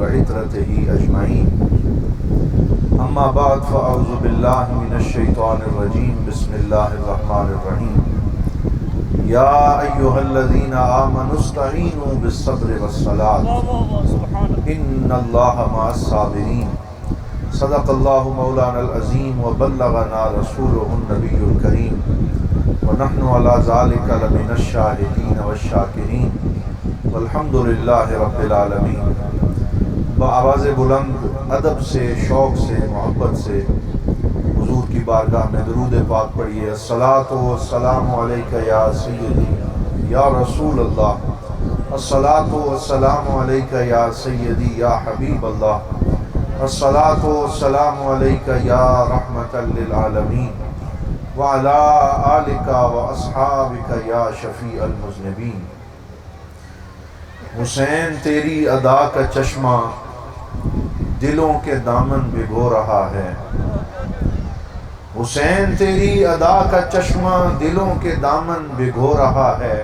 وعترته أجمعين أما بعد فأعوذ بالله من الشيطان الرجيم بسم الله الرحمن الرحيم يا أيها الذين آمنوا استعينوا بالصبر والصلاة إن الله مع الصابرين صدق الله مولانا العظيم وبلغنا رسوله النبي الكريم ونحن على ذلك لمن الشاهدين والشاكرين والحمد لله رب العالمين۔ بآواز بلند ادب سے، شوق سے، محبت سے حضور کی بارگاہ میں درود پاک پڑھیے۔ الصلاۃ والسلام علیک یا سیدی یا رسول اللہ، الصلاۃ والسلام علیک یا سیدی یا حبیب اللہ، الصلاۃ والسلام علیک یا رحمۃ للعالمین وعلی آلک واصحابک یا شفیع المذنبین۔ حسین تیری ادا کا چشمہ دلوں کے دامن بھگو رہا ہے، حسین تیری ادا کا چشمہ دلوں کے دامن بھگو رہا ہے،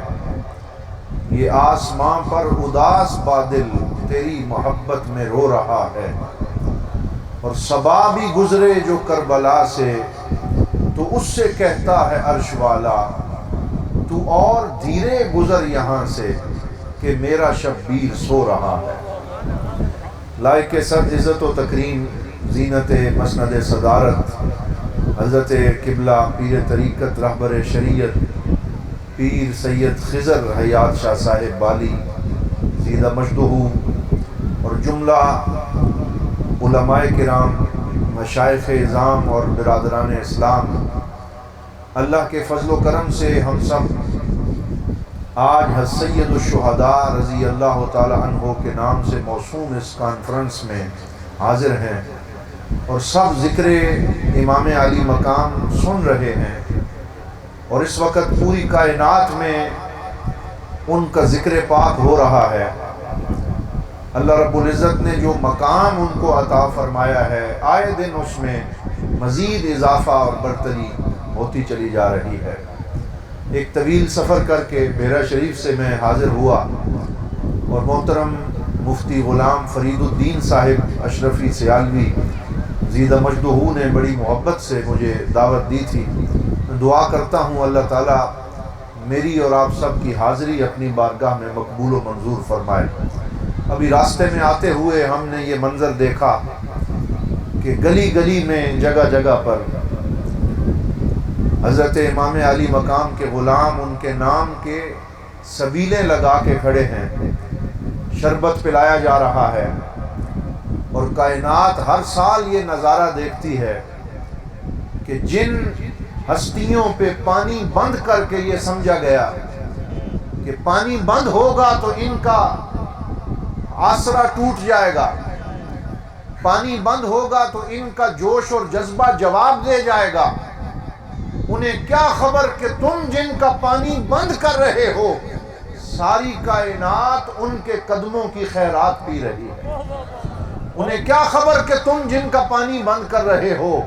یہ آسماں پر اداس بادل تیری محبت میں رو رہا ہے، اور صبا بھی گزرے جو کربلا سے تو اس سے کہتا ہے عرش والا تو اور دھیرے گزر یہاں سے کہ میرا شبیر سو رہا ہے۔ لائق سر عزت و تکریم زینت مسند صدارت حضرت قبلہ پیر طریقت رہبر شریعت پیر سید خضر حیات شاہ صاحب بالی زیدہ مجدہ اور جملہ علماء کرام، مشائخ اعظام اور برادران اسلام، اللہ کے فضل و کرم سے ہم سب آج سید الشہداء رضی اللہ تعالی عنہ کے نام سے موسوم اس کانفرنس میں حاضر ہیں، اور سب ذکر امام علی مقام سن رہے ہیں، اور اس وقت پوری کائنات میں ان کا ذکر پاک ہو رہا ہے۔ اللہ رب العزت نے جو مقام ان کو عطا فرمایا ہے، آئے دن اس میں مزید اضافہ اور برتری ہوتی چلی جا رہی ہے۔ ایک طویل سفر کر کے بیرا شریف سے میں حاضر ہوا، اور محترم مفتی غلام فرید الدین صاحب اشرفی سیالوی زیدہ مجدہ نے بڑی محبت سے مجھے دعوت دی تھی۔ میں دعا کرتا ہوں اللہ تعالیٰ میری اور آپ سب کی حاضری اپنی بارگاہ میں مقبول و منظور فرمائے۔ ابھی راستے میں آتے ہوئے ہم نے یہ منظر دیکھا کہ گلی گلی میں جگہ جگہ پر حضرت امام علی مقام کے غلام ان کے نام کے سبیلیں لگا کے کھڑے ہیں، شربت پلایا جا رہا ہے، اور کائنات ہر سال یہ نظارہ دیکھتی ہے کہ جن ہستیوں پہ پانی بند کر کے یہ سمجھا گیا کہ پانی بند ہوگا تو ان کا آسرا ٹوٹ جائے گا، پانی بند ہوگا تو ان کا جوش اور جذبہ جواب دے جائے گا، انہیں کیا خبر کہ تم جن کا پانی بند کر رہے ہو ساری کائنات ان کے قدموں کی خیرات پی رہی ہے، انہیں کیا خبر کہ تم جن کا پانی بند کر رہے ہو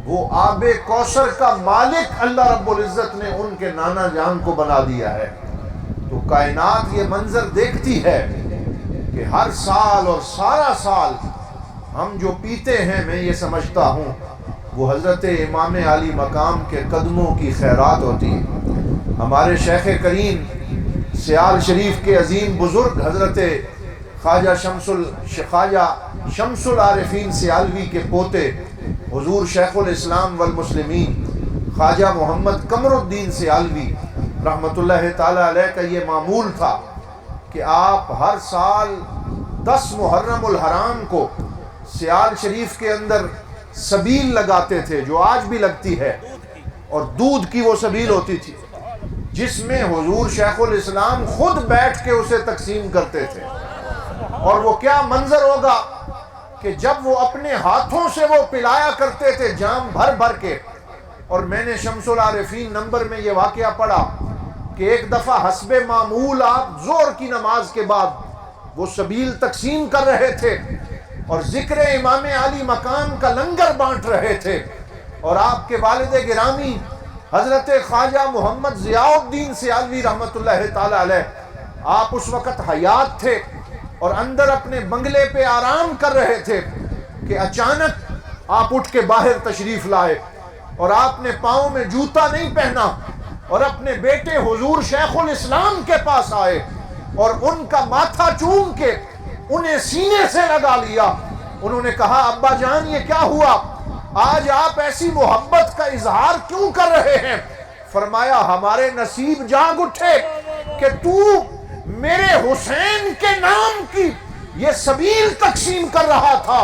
وہ آب کوثر کا مالک اللہ رب العزت نے ان کے نانا جان کو بنا دیا ہے۔ تو کائنات یہ منظر دیکھتی ہے کہ ہر سال اور سارا سال ہم جو پیتے ہیں، میں یہ سمجھتا ہوں وہ حضرت امام علی مقام کے قدموں کی خیرات ہوتی ہے۔ ہمارے شیخ کریم سیال شریف کے عظیم بزرگ حضرت خواجہ شمس العارفین سیالوی کے پوتے حضور شیخ الاسلام والمسلمین خواجہ محمد قمر الدین سیالوی رحمۃ اللہ تعالی علیہ کا یہ معمول تھا کہ آپ ہر سال 10 محرم الحرام کو سیال شریف کے اندر سبیل لگاتے تھے، جو آج بھی لگتی ہے، اور دودھ کی وہ سبیل ہوتی تھی جس میں حضور شیخ الاسلام خود بیٹھ کے اسے تقسیم کرتے تھے، اور وہ کیا منظر ہوگا کہ جب وہ اپنے ہاتھوں سے وہ پلایا کرتے تھے جام بھر بھر کے۔ اور میں نے شمس العارفین نمبر میں یہ واقعہ پڑھا کہ ایک دفعہ حسب معمول آپ ظہر کی نماز کے بعد وہ سبیل تقسیم کر رہے تھے اور ذکر امام علی مقام کا لنگر بانٹ رہے تھے، اور آپ کے والد گرامی حضرت خواجہ محمد ضیاء الدین سیالوی رحمۃ اللہ تعالی علیہ آپ اس وقت حیات تھے، اور اندر اپنے بنگلے پہ آرام کر رہے تھے کہ اچانک آپ اٹھ کے باہر تشریف لائے اور آپ نے پاؤں میں جوتا نہیں پہنا اور اپنے بیٹے حضور شیخ الاسلام کے پاس آئے اور ان کا ماتھا چوم کے انہیں سینے سے لگا لیا۔ انہوں نے کہا ابا جان یہ کیا ہوا، آج آپ ایسی محبت کا اظہار کیوں کر رہے ہیں؟ فرمایا ہمارے نصیب جاگ اٹھے کہ تو میرے حسین کے نام کی یہ سبیل تقسیم کر رہا تھا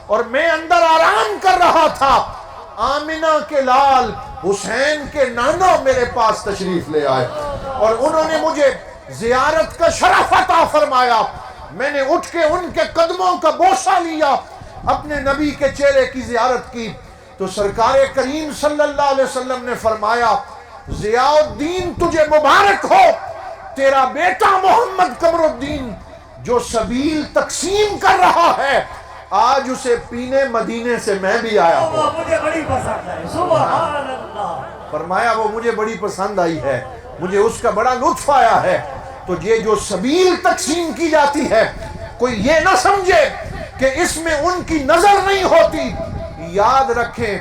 اور میں اندر آرام کر رہا تھا۔ آمنہ کے لال حسین کے نانا میرے پاس تشریف لے آئے اور انہوں نے مجھے زیارت کا شرف عطا فرمایا۔ میں نے اٹھ کے ان کے قدموں کا بوسہ لیا، اپنے نبی کے چہرے کی زیارت کی تو سرکار کریم صلی اللہ علیہ وسلم نے فرمایا ضیاء الدین تجھے مبارک ہو، تیرا بیٹا محمد قمر الدین جو سبیل تقسیم کر رہا ہے آج اسے پینے مدینے سے میں بھی آیا ہوں۔ مجھے بڑی پسند ہے، سبحان اللہ۔ فرمایا وہ مجھے بڑی پسند آئی ہے، مجھے اس کا بڑا لطف آیا ہے۔ تو یہ جو سبیل تقسیم کی جاتی ہے کوئی یہ نہ سمجھے کہ اس میں ان کی نظر نہیں ہوتی۔ یاد رکھیں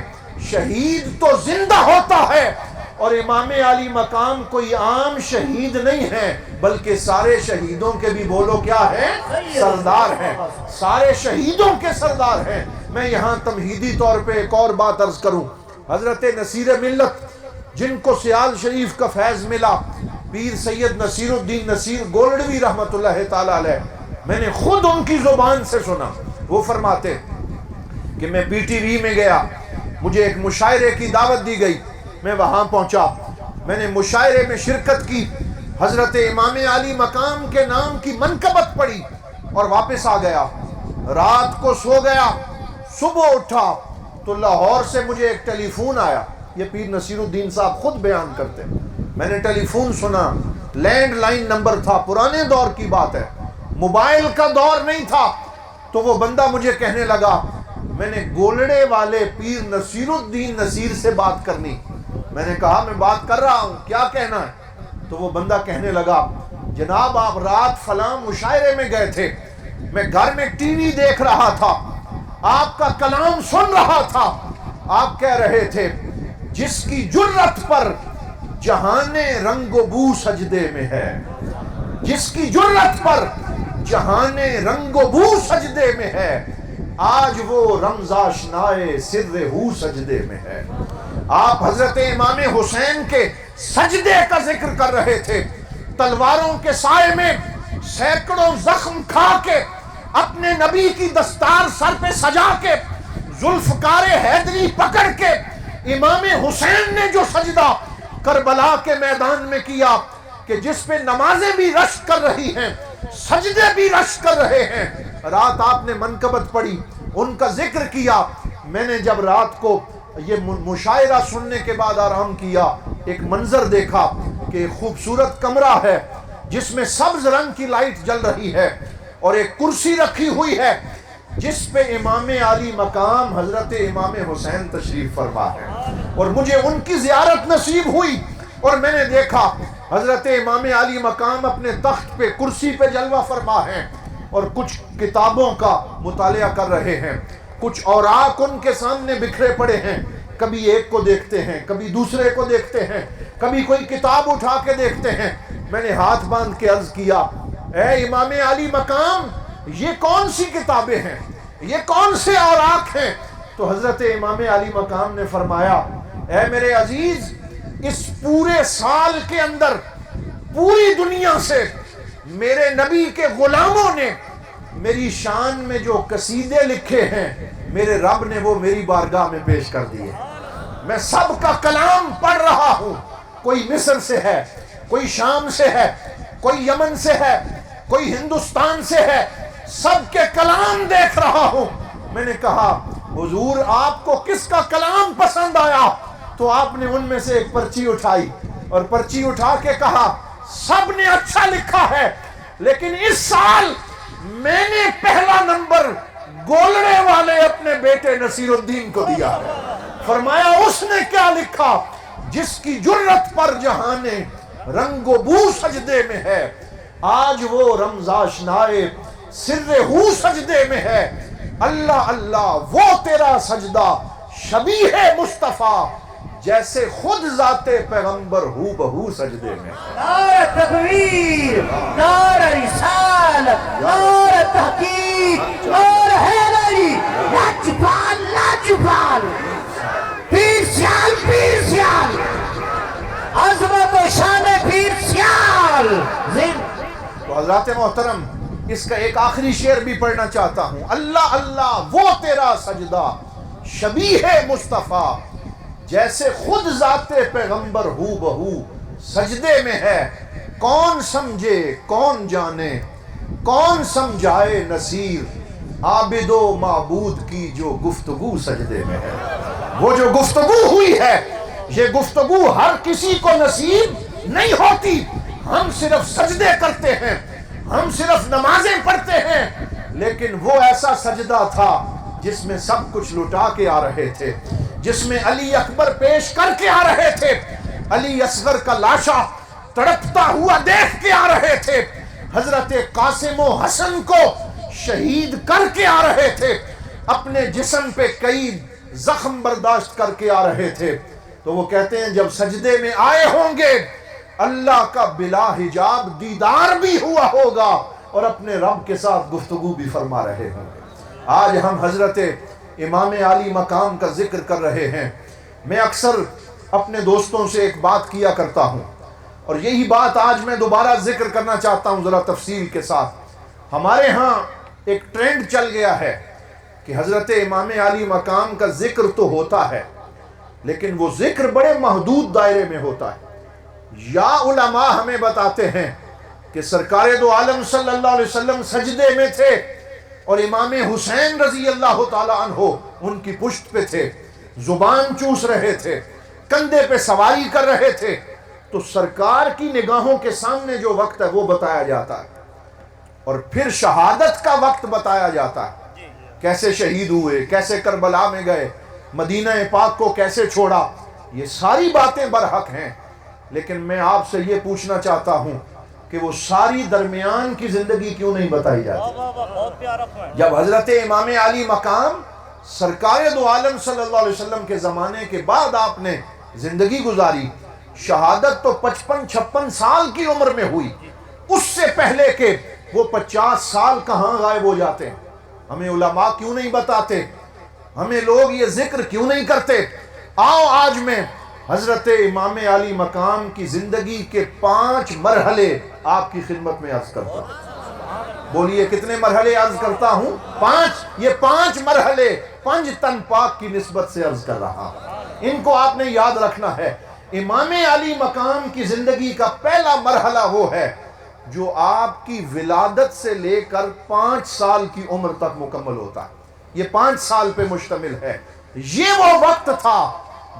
شہید تو زندہ ہوتا ہے اور امام علی مقام کوئی عام شہید نہیں ہے بلکہ سارے شہیدوں کے بھی بولو کیا ہے سردار ہیں، سارے شہیدوں کے سردار ہیں۔ میں یہاں تمہیدی طور پہ ایک اور بات عرض کروں، حضرت نصیر ملت جن کو سیال شریف کا فیض ملا، پیر سید نصیر الدین نصیر گولڑوی رحمت اللہ تعالی علیہ، میں نے خود ان کی زبان سے سنا، وہ فرماتے کہ میں پی ٹی وی میں گیا، مجھے ایک مشاعرے کی دعوت دی گئی، میں وہاں پہنچا، میں نے مشاعرے میں شرکت کی، حضرت امام علی مقام کے نام کی منقبت پڑھی اور واپس آ گیا۔ رات کو سو گیا، صبح اٹھا تو لاہور سے مجھے ایک ٹیلی فون آیا، یہ پیر نصیر الدین صاحب خود بیان کرتے ہیں۔ میں نے ٹیلی فون سنا، لینڈ لائن نمبر تھا، پرانے دور کی بات ہے، موبائل کا دور نہیں تھا۔ تو وہ بندہ مجھے کہنے لگا میں نے گولڑے والے پیر نصیر الدین نصیر سے بات کرنی۔ میں نے کہا میں بات کر رہا ہوں، کیا کہنا ہے؟ تو وہ بندہ کہنے لگا جناب آپ رات فلاں مشاعرے میں گئے تھے، میں گھر میں ٹی وی دیکھ رہا تھا، آپ کا کلام سن رہا تھا، آپ کہہ رہے تھے جس کی جرت پر جہان رنگ و بو سجدے میں ہے، جس کی جرت پر جہان رنگ و بو سجدے میں ہے، آج وہ رمز آشنائے سر ہو سجدے میں ہے۔ آپ حضرت امام حسین کے سجدے کا ذکر کر رہے تھے، تلواروں کے سائے میں سینکڑوں زخم کھا کے اپنے نبی کی دستار سر پہ سجا کے ذوالفقار حیدری پکڑ کے امام حسین نے جو سجدہ کربلا کے میدان میں کیا کہ جس پہ نمازیں بھی رشک کر رہی ہیں، سجدے بھی رشک کر رہے ہیں، رات آپ نے منقبت پڑھی، ان کا ذکر کیا۔ میں نے جب رات کو یہ مشاعرہ سننے کے بعد آرام کیا، ایک منظر دیکھا کہ خوبصورت کمرہ ہے جس میں سبز رنگ کی لائٹ جل رہی ہے اور ایک کرسی رکھی ہوئی ہے جس پہ امام علی مقام حضرت امام حسین تشریف فرما ہے، اور مجھے ان کی زیارت نصیب ہوئی اور میں نے دیکھا حضرت امام علی مقام اپنے تخت پہ کرسی پہ جلوہ فرما ہیں اور کچھ کتابوں کا مطالعہ کر رہے ہیں، کچھ اوراق ان کے سامنے بکھرے پڑے ہیں، کبھی ایک کو دیکھتے ہیں، کبھی دوسرے کو دیکھتے ہیں، کبھی کوئی کتاب اٹھا کے دیکھتے ہیں۔ میں نے ہاتھ باندھ کے عرض کیا اے امام علی مقام یہ کون سی کتابیں ہیں، یہ کون سے اوراق ہیں؟ تو حضرت امام علی مقام نے فرمایا اے میرے عزیز، اس پورے سال کے اندر پوری دنیا سے میرے نبی کے غلاموں نے میری شان میں جو قصیدے لکھے ہیں میرے رب نے وہ میری بارگاہ میں پیش کر دیے۔ میں سب کا کلام پڑھ رہا ہوں، کوئی مصر سے ہے، کوئی شام سے ہے، کوئی یمن سے ہے، کوئی ہندوستان سے ہے، سب کے کلام دیکھ رہا ہوں۔ میں نے کہا حضور آپ کو کس کا کلام پسند آیا؟ تو آپ نے ان میں سے ایک پرچی اٹھائی اور پرچی اٹھا کے کہا سب نے اچھا لکھا ہے لیکن اس سال میں نے پہلا نمبر گولڑے والے اپنے بیٹے نصیر الدین کو دیا ہے۔ فرمایا اس نے کیا لکھا؟ جس کی جرت پر جہانے رنگ و بو سجدے میں ہے، آج وہ رمز آشنائے سر ہو سجدے میں ہے، اللہ اللہ وہ تیرا سجدہ شبیہ مصطفیٰ جیسے خود ذات پیغمبر ہو بہو سجدے میں۔ نعرہ تکبیر، نعرہ رسالت، نعرہ تحقیق، نعرہ حیدری، لاجوال لاجوال، پیر سیال پیر سیال، عظمت و شان پیر سیال زند۔ تو حضرات محترم اس کا ایک آخری شعر بھی پڑھنا چاہتا ہوں۔ اللہ اللہ وہ تیرا سجدہ شبیہ مصطفیٰ جیسے خود ذات پیغمبر ہو بہو سجدے میں ہے، کون سمجھے کون جانے کون سمجھائے نصیر عابد و معبود کی جو گفتگو سجدے میں ہے۔ وہ جو گفتگو ہوئی ہے یہ گفتگو ہر کسی کو نصیب نہیں ہوتی، ہم صرف سجدے کرتے ہیں، ہم صرف نمازیں پڑھتے ہیں، لیکن وہ ایسا سجدہ تھا جس میں سب کچھ لٹا کے آ رہے تھے، جس میں علی اکبر پیش کر کے آ رہے تھے، علی اصغر کا لاشا تڑپتا ہوا دیکھ کے آ رہے تھے، حضرت قاسم و حسن کو شہید کر کے آ رہے تھے، اپنے جسم پہ کئی زخم برداشت کر کے آ رہے تھے۔ تو وہ کہتے ہیں جب سجدے میں آئے ہوں گے اللہ کا بلا حجاب دیدار بھی ہوا ہوگا اور اپنے رب کے ساتھ گفتگو بھی فرما رہے ہوں گے۔ آج ہم حضرت امام عالی مقام کا ذکر کر رہے ہیں۔ میں اکثر اپنے دوستوں سے ایک بات کیا کرتا ہوں اور یہی بات آج میں دوبارہ ذکر کرنا چاہتا ہوں ذرا تفصیل کے ساتھ۔ ہمارے ہاں ایک ٹرینڈ چل گیا ہے کہ حضرت امام عالی مقام کا ذکر تو ہوتا ہے لیکن وہ ذکر بڑے محدود دائرے میں ہوتا ہے۔ یا علماء ہمیں بتاتے ہیں کہ سرکار دو عالم صلی اللہ علیہ وسلم سجدے میں تھے اور امام حسین رضی اللہ تعالی عنہ ان کی پشت پہ تھے، زبان چوس رہے تھے، کندھے پہ سواری کر رہے تھے، تو سرکار کی نگاہوں کے سامنے جو وقت ہے وہ بتایا جاتا ہے اور پھر شہادت کا وقت بتایا جاتا ہے، کیسے شہید ہوئے، کیسے کربلا میں گئے، مدینہ پاک کو کیسے چھوڑا، یہ ساری باتیں برحق ہیں، لیکن میں آپ سے یہ پوچھنا چاہتا ہوں کہ وہ ساری درمیان کی زندگی کیوں نہیں بتائی جاتی؟ جب حضرت امام علی مقام سرکار دو عالم صلی اللہ علیہ وسلم کے زمانے کے بعد آپ نے زندگی گزاری، شہادت تو 55-56 سال کی عمر میں ہوئی، اس سے پہلے کہ وہ 50 سال کہاں غائب ہو جاتے ہیں؟ ہمیں علماء کیوں نہیں بتاتے؟ ہمیں لوگ یہ ذکر کیوں نہیں کرتے؟ آؤ آج میں حضرت امام علی مقام کی زندگی کے 5 مرحلے آپ کی خدمت میں عرض کرتا ہوں۔ بولیے کتنے مرحلے عرض کرتا ہوں؟ 5۔ یہ 5 مرحلے 5 تن پاک کی نسبت سے عرض کر رہا ہوں، ان کو آپ نے یاد رکھنا ہے۔ امام علی مقام کی زندگی کا پہلا مرحلہ وہ ہے جو آپ کی ولادت سے لے کر 5 سال کی عمر تک مکمل ہوتا ہے، یہ 5 سال پہ مشتمل ہے۔ یہ وہ وقت تھا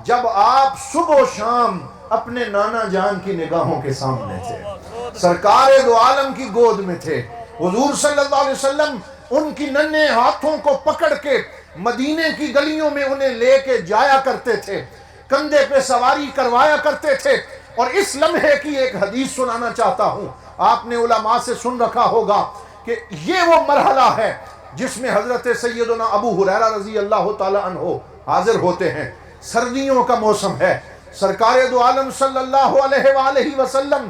جب آپ صبح و شام اپنے نانا جان کی نگاہوں کے سامنے تھے، سرکار دو عالم کی گود میں تھے، حضور صلی اللہ علیہ وسلم ان کی ننھے ہاتھوں کو پکڑ کے مدینے کی گلیوں میں انہیں لے کے جایا کرتے تھے، کندھے پہ سواری کروایا کرتے تھے۔ اور اس لمحے کی ایک حدیث سنانا چاہتا ہوں، آپ نے علماء سے سن رکھا ہوگا کہ یہ وہ مرحلہ ہے جس میں حضرت سیدنا ابو ہریرہ رضی اللہ تعالی عنہ حاضر ہوتے ہیں، سردیوں کا موسم ہے، سرکار دو عالم صلی اللہ علیہ وآلہ وسلم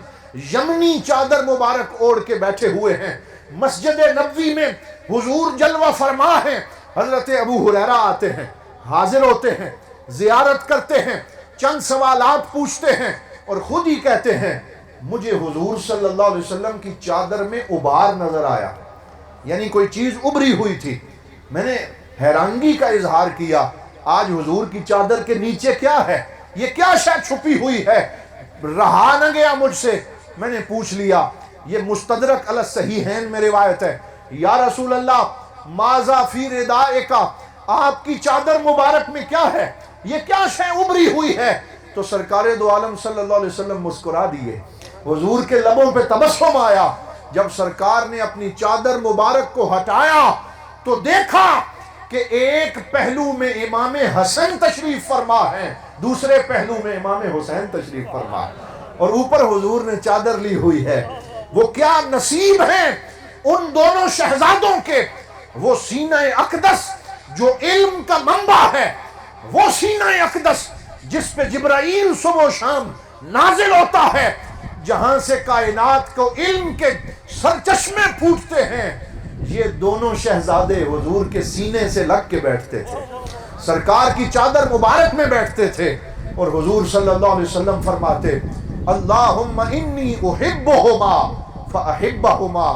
یمنی چادر مبارک اوڑھ کے بیٹھے ہوئے ہیں، مسجد نبوی میں حضور جلوہ فرما ہیں، حضرت ابو ہریرہ آتے ہیں، حاضر ہوتے ہیں، زیارت کرتے ہیں، چند سوالات پوچھتے ہیں اور خود ہی کہتے ہیں مجھے حضور صلی اللہ علیہ وسلم کی چادر میں ابھار نظر آیا، یعنی کوئی چیز ابھری ہوئی تھی، میں نے حیرانگی کا اظہار کیا، آج حضور کی چادر کے نیچے کیا ہے، یہ کیا شے چھپی ہوئی ہے، رہا نہ گیا مجھ سے، میں نے پوچھ لیا، یہ مستدرک علی الصحیحین میں روایت ہے، یا رسول اللہ ماذا فی ردائک، آپ کی چادر مبارک میں کیا ہے، یہ کیا شے ابھری ہوئی ہے؟ تو سرکار دو عالم صلی اللہ علیہ وسلم مسکرا دیے، حضور کے لبوں پہ تبسم آیا، جب سرکار نے اپنی چادر مبارک کو ہٹایا تو دیکھا کہ ایک پہلو میں امام حسن تشریف فرما ہے، دوسرے پہلو میں امام حسین تشریف فرما ہے، اور اوپر حضور نے چادر لی ہوئی ہے۔ وہ کیا نصیب ہیں ان دونوں شہزادوں کے وہ سینہ اقدس جو علم کا منبع ہے، وہ سینہ اقدس جس پہ جبرائیل صبح و شام نازل ہوتا ہے، جہاں سے کائنات کو علم کے سرچشمے پھوٹتے ہیں، یہ دونوں شہزادے حضور کے سینے سے لگ کے بیٹھتے تھے، سرکار کی چادر مبارک میں بیٹھتے تھے، اور حضور صلی اللہ علیہ وسلم فرماتے اللہم انی احبہما فاحبہما،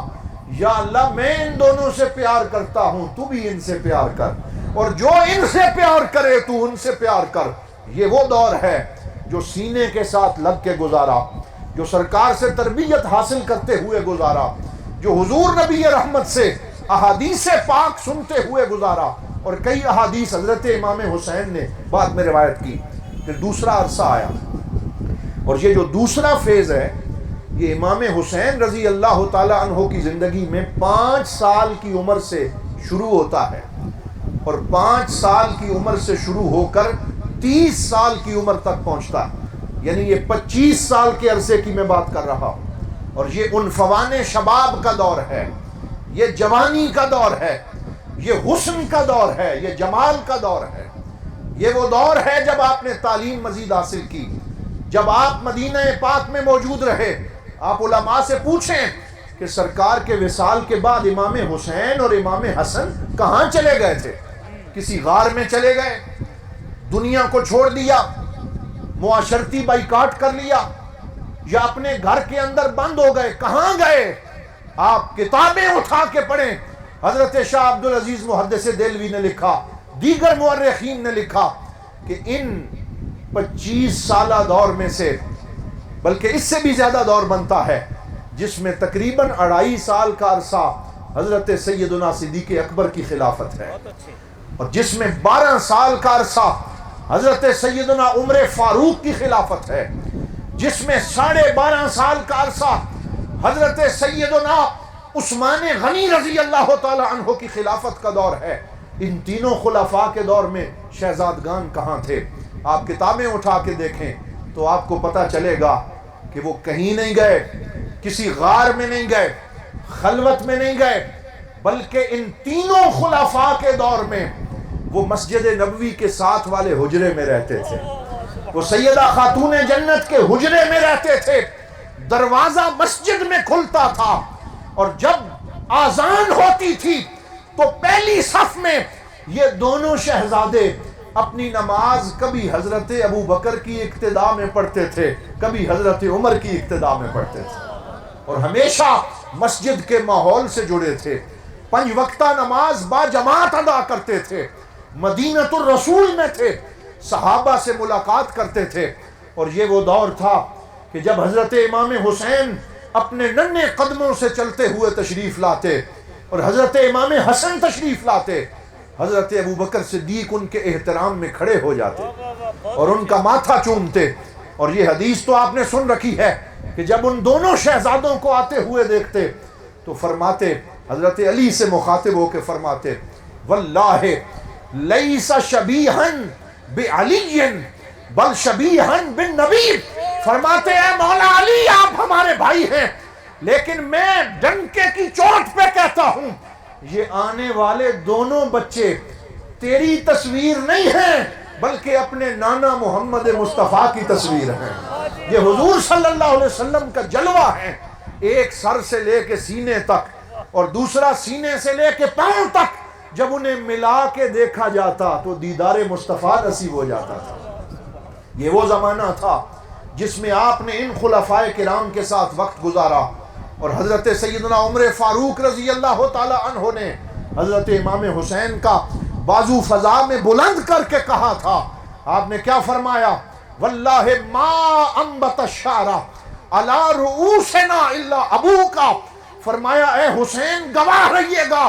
یا اللہ میں ان دونوں سے پیار کرتا ہوں، تو بھی ان سے پیار کر، اور جو ان سے پیار کرے تو ان سے پیار کر۔ یہ وہ دور ہے جو سینے کے ساتھ لگ کے گزارا، جو سرکار سے تربیت حاصل کرتے ہوئے گزارا، جو حضور نبی رحمت سے احادیث پاک سنتے ہوئے گزارا، اور کئی احادیث حضرت امام حسین نے بعد میں روایت کی۔ پھر دوسرا عرصہ آیا، اور یہ جو دوسرا فیز ہے یہ امام حسین رضی اللہ تعالی عنہ کی زندگی میں 5 سال کی عمر سے شروع ہوتا ہے، اور 5 سال کی عمر سے شروع ہو کر 30 سال کی عمر تک پہنچتا ہے، یعنی یہ 25 سال کے عرصے کی میں بات کر رہا ہوں، اور یہ عنفوان شباب کا دور ہے، یہ جوانی کا دور ہے، یہ حسن کا دور ہے، یہ جمال کا دور ہے، یہ وہ دور ہے جب آپ نے تعلیم مزید حاصل کی، جب آپ مدینہ پاک میں موجود رہے۔ آپ علماء سے پوچھیں کہ سرکار کے وصال کے بعد امام حسین اور امام حسن کہاں چلے گئے تھے؟ کسی غار میں چلے گئے، دنیا کو چھوڑ دیا، معاشرتی بائیکاٹ کر لیا، یا اپنے گھر کے اندر بند ہو گئے؟ کہاں گئے؟ آپ کتابیں اٹھا کے پڑھیں۔ حضرت شاہ عبدالعزیز محدث دہلوی نے لکھا، دیگر مورخین نے لکھا کہ ان 25 سالہ دور میں سے، بلکہ اس سے بھی زیادہ دور بنتا ہے جس میں تقریباً 2.5 سال کا عرصہ حضرت سیدنا صدیق اکبر کی خلافت ہے، اور جس میں 12 سال کا عرصہ حضرت سیدنا عمر فاروق کی خلافت ہے، جس میں 12.5 سال کا عرصہ حضرت سیدنا عثمان غنی رضی اللہ تعالی عنہ کی خلافت کا دور ہے۔ ان تینوں خلفاء کے دور میں شہزادگان کہاں تھے؟ آپ کتابیں اٹھا کے دیکھیں تو آپ کو پتہ چلے گا کہ وہ کہیں نہیں گئے، کسی غار میں نہیں گئے، خلوت میں نہیں گئے، بلکہ ان تینوں خلفاء کے دور میں وہ مسجد نبوی کے ساتھ والے حجرے میں رہتے تھے، وہ سیدہ خاتون جنت کے حجرے میں رہتے تھے، دروازہ مسجد میں کھلتا تھا، اور جب آذان ہوتی تھی تو پہلی صف میں یہ دونوں شہزادے اپنی نماز کبھی حضرت ابو بکر کی اقتداء میں پڑھتے تھے، کبھی حضرت عمر کی اقتداء میں پڑھتے تھے، اور ہمیشہ مسجد کے ماحول سے جڑے تھے، 5 وقتہ نماز با جماعت ادا کرتے تھے، مدینۃ الرسول میں تھے، صحابہ سے ملاقات کرتے تھے۔ اور یہ وہ دور تھا کہ جب حضرت امام حسین اپنے ننھے قدموں سے چلتے ہوئے تشریف لاتے اور حضرت امام حسن تشریف لاتے، حضرت ابو بکر صدیق ان کے احترام میں کھڑے ہو جاتے اور ان کا ماتھا چومتے۔ اور یہ حدیث تو آپ نے سن رکھی ہے کہ جب ان دونوں شہزادوں کو آتے ہوئے دیکھتے تو فرماتے، حضرت علی سے مخاطب ہو کے فرماتے، واللہ لیس شبیہن بعلی بل شبیہن بالنبی، فرماتے ہیں مولا علی آپ ہمارے بھائی ہیں، لیکن میں ڈنکے کی چوٹ پہ کہتا ہوں یہ آنے والے دونوں بچے تیری تصویر نہیں ہیں بلکہ اپنے نانا محمد مصطفیٰ کی تصویر ہیں۔ یہ حضور صلی اللہ علیہ وسلم کا جلوہ ہے، ایک سر سے لے کے سینے تک اور دوسرا سینے سے لے کے پاؤں تک جب انہیں ملا کے دیکھا جاتا تو دیدار مصطفیٰ نصیب ہو جاتا تھا۔ یہ وہ زمانہ تھا جس میں آپ نے ان خلفائے کرام کے ساتھ وقت گزارا، اور حضرت سیدنا عمر فاروق رضی اللہ تعالی عنہ نے حضرت امام حسین کا بازو فضا میں بلند کر کے کہا تھا، آپ نے کیا فرمایا؟ واللہ ما انبت الشعر علی رؤوسنا الا ابوکا، فرمایا اے حسین گواہ رہیے گا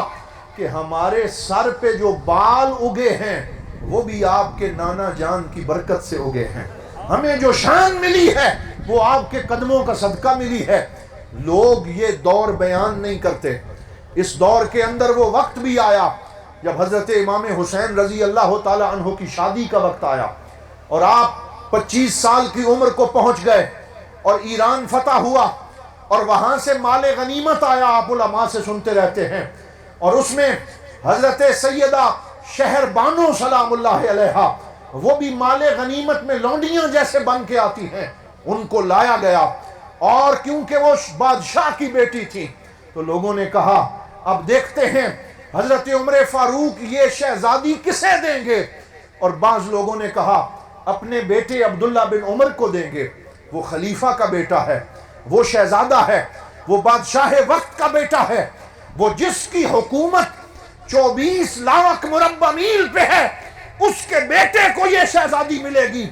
کہ ہمارے سر پہ جو بال اگے ہیں وہ بھی آپ کے نانا جان کی برکت سے اگے ہیں، ہمیں جو شان ملی ہے وہ آپ کے قدموں کا صدقہ ملی ہے۔ لوگ یہ دور بیان نہیں کرتے۔ اس دور کے اندر وہ وقت بھی آیا جب حضرت امام حسین رضی اللہ تعالی عنہ کی شادی کا وقت آیا اور آپ 25 سال کی عمر کو پہنچ گئے اور ایران فتح ہوا اور وہاں سے مال غنیمت آیا، آپ علماء سے سنتے رہتے ہیں، اور اس میں حضرت سیدہ شہر بانو سلام اللہ علیہا وہ بھی مال غنیمت میں لونڈیاں جیسے بن کے آتی ہیں، ان کو لایا گیا، اور کیونکہ وہ بادشاہ کی بیٹی تھی تو لوگوں نے کہا اب دیکھتے ہیں حضرت عمر فاروق یہ شہزادی کسے دیں گے، اور بعض لوگوں نے کہا اپنے بیٹے عبداللہ بن عمر کو دیں گے، وہ خلیفہ کا بیٹا ہے، وہ شہزادہ ہے، وہ بادشاہ وقت کا بیٹا ہے، وہ جس کی حکومت 24 لاکھ مربع میل پہ ہے، اس کے بیٹے کو یہ شہزادی ملے گی۔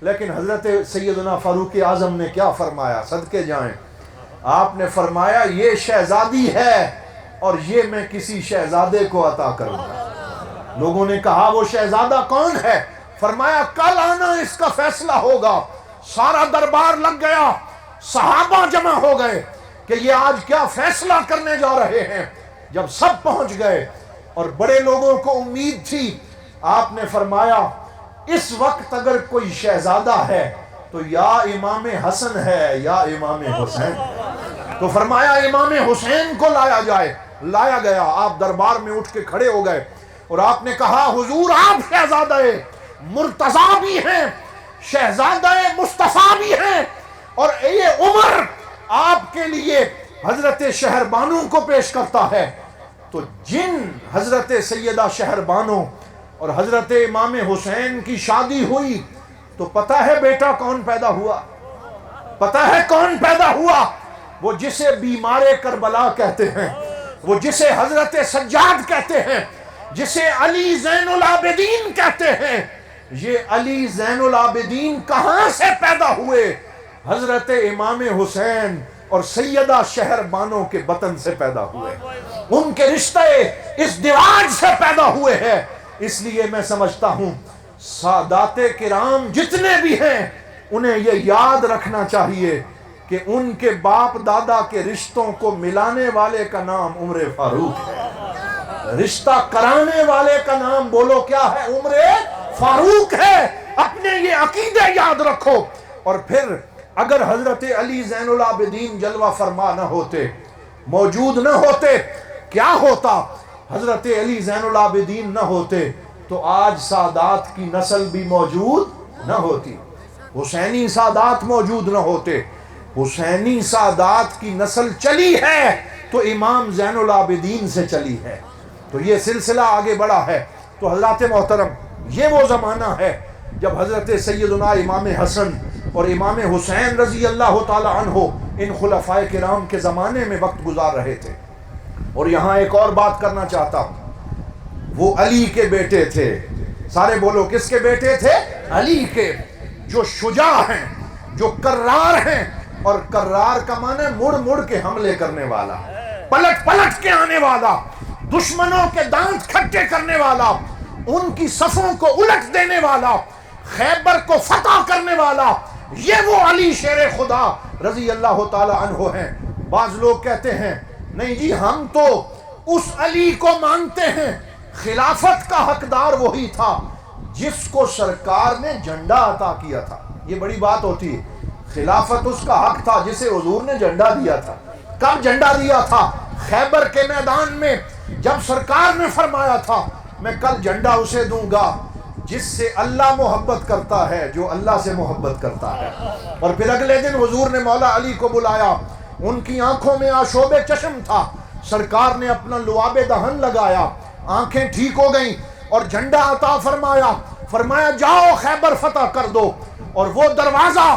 لیکن حضرت سیدنا فاروق اعظم نے کیا فرمایا؟ صدقے جائیں، آپ نے فرمایا یہ شہزادی ہے اور یہ میں کسی شہزادے کو عطا کروں گا۔ لوگوں نے کہا وہ شہزادہ کون ہے؟ فرمایا کل آنا اس کا فیصلہ ہوگا۔ سارا دربار لگ گیا، صحابہ جمع ہو گئے کہ یہ آج کیا فیصلہ کرنے جا رہے ہیں۔ جب سب پہنچ گئے اور بڑے لوگوں کو امید تھی، آپ نے فرمایا اس وقت اگر کوئی شہزادہ ہے تو یا امام حسن ہے یا امام حسین۔ تو فرمایا امام حسین کو لایا جائے، لایا گیا۔ آپ دربار میں اٹھ کے کھڑے ہو گئے اور آپ نے کہا حضور آپ شہزادہ مرتضیٰ بھی ہیں، شہزادہ مصطفیٰ بھی ہیں، اور یہ عمر آپ کے لیے حضرت شہر بانو کو پیش کرتا ہے۔ تو جن حضرت سیدہ شہر بانو اور حضرت امام حسین کی شادی ہوئی تو پتہ ہے بیٹا کون پیدا ہوا؟ پتہ ہے کون پیدا ہوا؟ وہ جسے بیمار کربلا کہتے ہیں، وہ جسے حضرت سجاد کہتے ہیں، جسے علی زین العابدین کہتے ہیں۔ یہ علی زین العابدین کہاں سے پیدا ہوئے؟ حضرت امام حسین اور سیدہ شہر بانو کے بطن سے پیدا ہوئے، ان کے رشتے اس دیواج سے پیدا ہوئے ہیں۔ اس لیے میں سمجھتا ہوں سادات کرام جتنے بھی ہیں انہیں یہ یاد رکھنا چاہیے کہ ان کے باپ دادا کے رشتوں کو ملانے والے کا نام عمر فاروق ہے، رشتہ کرانے والے کا نام بولو کیا ہے؟ عمر فاروق ہے۔ اپنے یہ عقیدے یاد رکھو۔ اور پھر اگر حضرت علی زین العابدین جلوہ فرما نہ ہوتے، موجود نہ ہوتے، کیا ہوتا؟ حضرت علی زین العابدین نہ ہوتے تو آج سادات کی نسل بھی موجود نہ ہوتی، حسینی سادات موجود نہ ہوتے۔ حسینی سادات کی نسل چلی ہے تو امام زین العابدین سے چلی ہے، تو یہ سلسلہ آگے بڑھا ہے۔ تو حضرات محترم یہ وہ زمانہ ہے جب حضرت سیدنا امام حسن اور امام حسین رضی اللہ تعالی عنہ ان خلفائے کرام کے زمانے میں وقت گزار رہے تھے۔ اور یہاں ایک اور بات کرنا چاہتا ہوں، وہ علی کے بیٹے تھے، سارے بولو کس کے بیٹے تھے؟ علی کے، جو شجاع ہیں، جو کرار ہیں، اور کرار کا معنی مڑ مڑ کے حملے کرنے والا، پلٹ پلٹ کے آنے والا، دشمنوں کے دانت کھٹے کرنے والا، ان کی صفوں کو الٹ دینے والا، خیبر کو فتح کرنے والا، یہ وہ علی شیر خدا رضی اللہ تعالی عنہ ہیں۔ بعض لوگ کہتے ہیں نہیں جی ہم تو اس علی کو مانتے ہیں، خلافت کا حقدار وہی تھا جس کو سرکار نے جھنڈا عطا کیا تھا۔ یہ بڑی بات ہوتی ہے، خلافت اس کا حق تھا جسے حضور نے جھنڈا دیا تھا۔ کب جھنڈا دیا تھا؟ خیبر کے میدان میں، جب سرکار نے فرمایا تھا میں کل جھنڈا اسے دوں گا جس سے اللہ محبت کرتا ہے، جو اللہ سے محبت کرتا ہے۔ اور پھر اگلے دن حضور نے مولا علی کو بلایا، ان کی آنکھوں میں آشوب چشم تھا، سرکار نے اپنا لعاب دہن لگایا، آنکھیں ٹھیک ہو گئیں اور جھنڈا عطا فرمایا، فرمایا جاؤ خیبر فتح کر دو۔ اور وہ دروازہ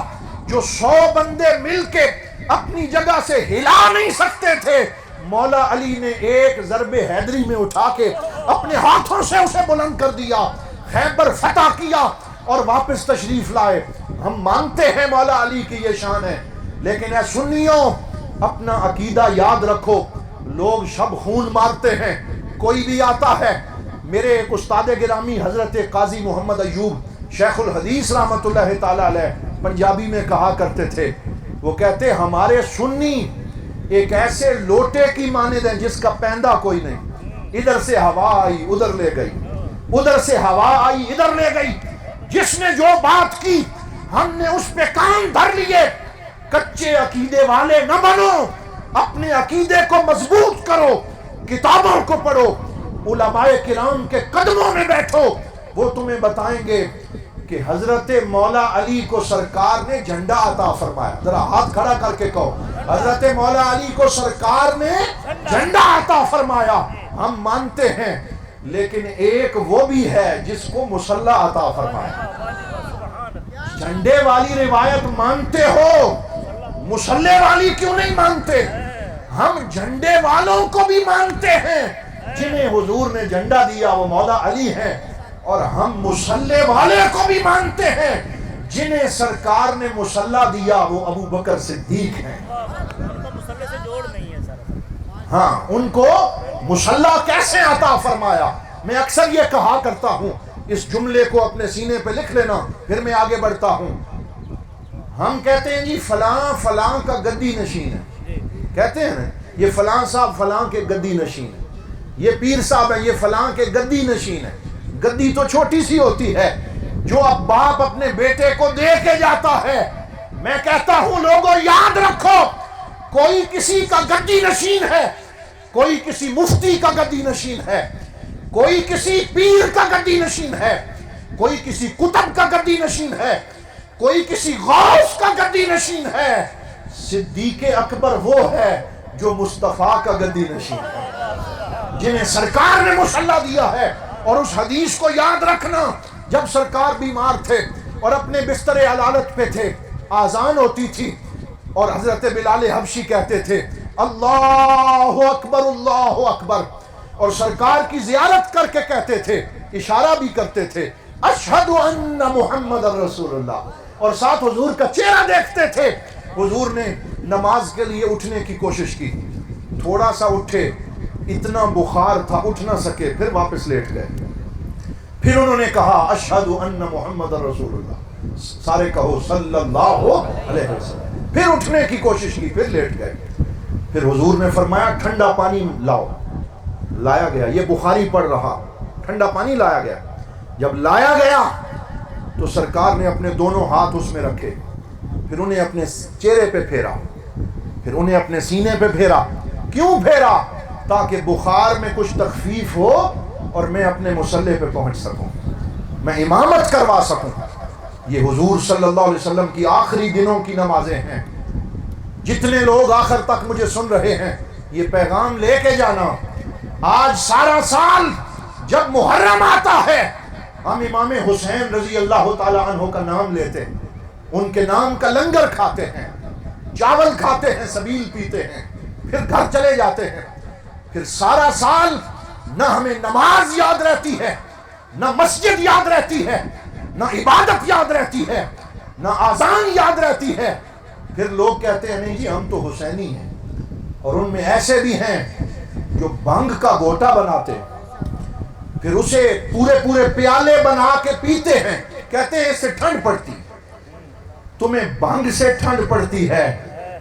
جو 100 بندے مل کے اپنی جگہ سے ہلا نہیں سکتے تھے، مولا علی نے ایک ضرب حیدری میں اٹھا کے اپنے ہاتھوں سے اسے بلند کر دیا، خیبر فتح کیا اور واپس تشریف لائے۔ ہم مانتے ہیں مولا علی کی یہ شان ہے، لیکن اے سنیوں اپنا عقیدہ یاد رکھو، لوگ شب خون مارتے ہیں، کوئی بھی آتا ہے۔ میرے ایک استاد گرامی حضرت قاضی محمد ایوب شیخ الحدیث رحمۃ اللہ تعالی علیہ پنجابی میں کہا کرتے تھے، وہ کہتے ہمارے سنی ایک ایسے لوٹے کی مانند ہیں جس کا پیندہ کوئی نہیں، ادھر سے ہوا آئی ادھر لے گئی، ادھر سے ہوا آئی ادھر لے گئی، جس نے جو بات کی ہم نے اس پہ کان دھر لیے، کچے عقیدے والے نہ بنو، اپنے عقیدے کو مضبوط کرو، کتابوں کو پڑھو، علماء کرام کے قدموں میں بیٹھو، وہ تمہیں بتائیں گے کہ حضرت مولا علی کو سرکار نے جھنڈا عطا فرمایا۔ ذرا ہاتھ کھڑا کر کے کہو، حضرت مولا علی کو سرکار نے جھنڈا عطا فرمایا۔ ہم مانتے ہیں، لیکن ایک وہ بھی ہے جس کو مسلح عطا فرمایا۔ جھنڈے والی روایت مانتے ہو، مسلح والی کیوں نہیں مانتے؟ ہم جھنڈے والوں کو بھی مانتے ہیں، جنہیں حضور نے جھنڈا دیا وہ مولا علی ہیں، اور ہم مسلح والے کو بھی مانتے ہیں، جنہیں سرکار نے مسلح دیا وہ ابو بکر صدیق ہیں۔ ہاں، ان کو مسلح کیسے عطا فرمایا؟ میں اکثر یہ کہا کرتا ہوں، اس جملے کو اپنے سینے پہ لکھ لینا، پھر میں آگے بڑھتا ہوں۔ ہم کہتے ہیں جی فلاں فلاں کا گدی نشین ہے، کہتے ہیں نا یہ فلاں صاحب فلاں کے گدی نشین ہے، یہ پیر صاحب ہیں یہ فلاں کے گدی نشین ہے۔ گدی تو چھوٹی سی ہوتی ہے جو اب باپ اپنے بیٹے کو دے کے جاتا ہے۔ میں کہتا ہوں لوگوں یاد رکھو، کوئی کسی کا گدی نشین ہے، کوئی کسی مفتی کا گدی نشین ہے، کوئی کسی پیر کا گدی نشین ہے، کوئی کسی کتب کا گدی نشین ہے، کوئی کسی غوث کا گدی نشین ہے۔ صدیق اکبر وہ ہے جو مصطفیٰ کا گدی نشین ہے، جنہیں سرکار نے مسلح دیا ہے۔ اور اس حدیث کو یاد رکھنا، جب سرکار بیمار تھے اور اپنے بستر علالت پہ تھے، آذان ہوتی تھی اور حضرت بلال حبشی کہتے تھے اللہ اکبر اللہ اکبر، اور سرکار کی زیارت کر کے کہتے تھے، اشارہ بھی کرتے تھے اشہد ان محمد رسول اللہ، اور ساتھ حضور کا چہرہ دیکھتے تھے۔ حضور نے نماز کے لیے اٹھنے کی کوشش کی، تھوڑا سا اٹھے، اتنا بخار تھا اٹھ نہ سکے، پھر واپس لیٹ گئے۔ پھر انہوں نے کہا اشہد ان محمد رسول اللہ، سارے کہو صلی اللہ علیہ وسلم، پھر اٹھنے کی کوشش کی، پھر لیٹ گئے۔ پھر حضور نے فرمایا ٹھنڈا پانی لاؤ، لایا گیا، یہ بخاری پڑ رہا، ٹھنڈا پانی لایا گیا۔ جب لایا گیا تو سرکار نے اپنے دونوں ہاتھ اس میں رکھے، پھر انہیں اپنے چہرے پہ پھیرا، پھر انہیں اپنے سینے پہ پھیرا۔ کیوں پھیرا؟ تاکہ بخار میں کچھ تخفیف ہو اور میں اپنے مصلے پہ پہنچ سکوں، میں امامت کروا سکوں۔ یہ حضور صلی اللہ علیہ وسلم کی آخری دنوں کی نمازیں ہیں۔ جتنے لوگ آخر تک مجھے سن رہے ہیں، یہ پیغام لے کے جانا، آج سارا سال جب محرم آتا ہے ہم امام حسین رضی اللہ تعالی عنہ کا نام لیتے ہیں، ان کے نام کا لنگر کھاتے ہیں، چاول کھاتے ہیں، سبیل پیتے ہیں، پھر گھر چلے جاتے ہیں۔ پھر سارا سال نہ ہمیں نماز یاد رہتی ہے، نہ مسجد یاد رہتی ہے، نہ عبادت یاد رہتی ہے، نہ آذان یاد رہتی ہے۔ پھر لوگ کہتے ہیں نہیں جی ہم تو حسینی ہیں، اور ان میں ایسے بھی ہیں جو بھنگ کا گوٹا بناتے ہیں، پھر اسے پورے پورے پیالے بنا کے پیتے ہیں، کہتے ہیں اس سے ٹھنڈ پڑتی۔ تمہیں بھنگ سے ٹھنڈ پڑتی ہے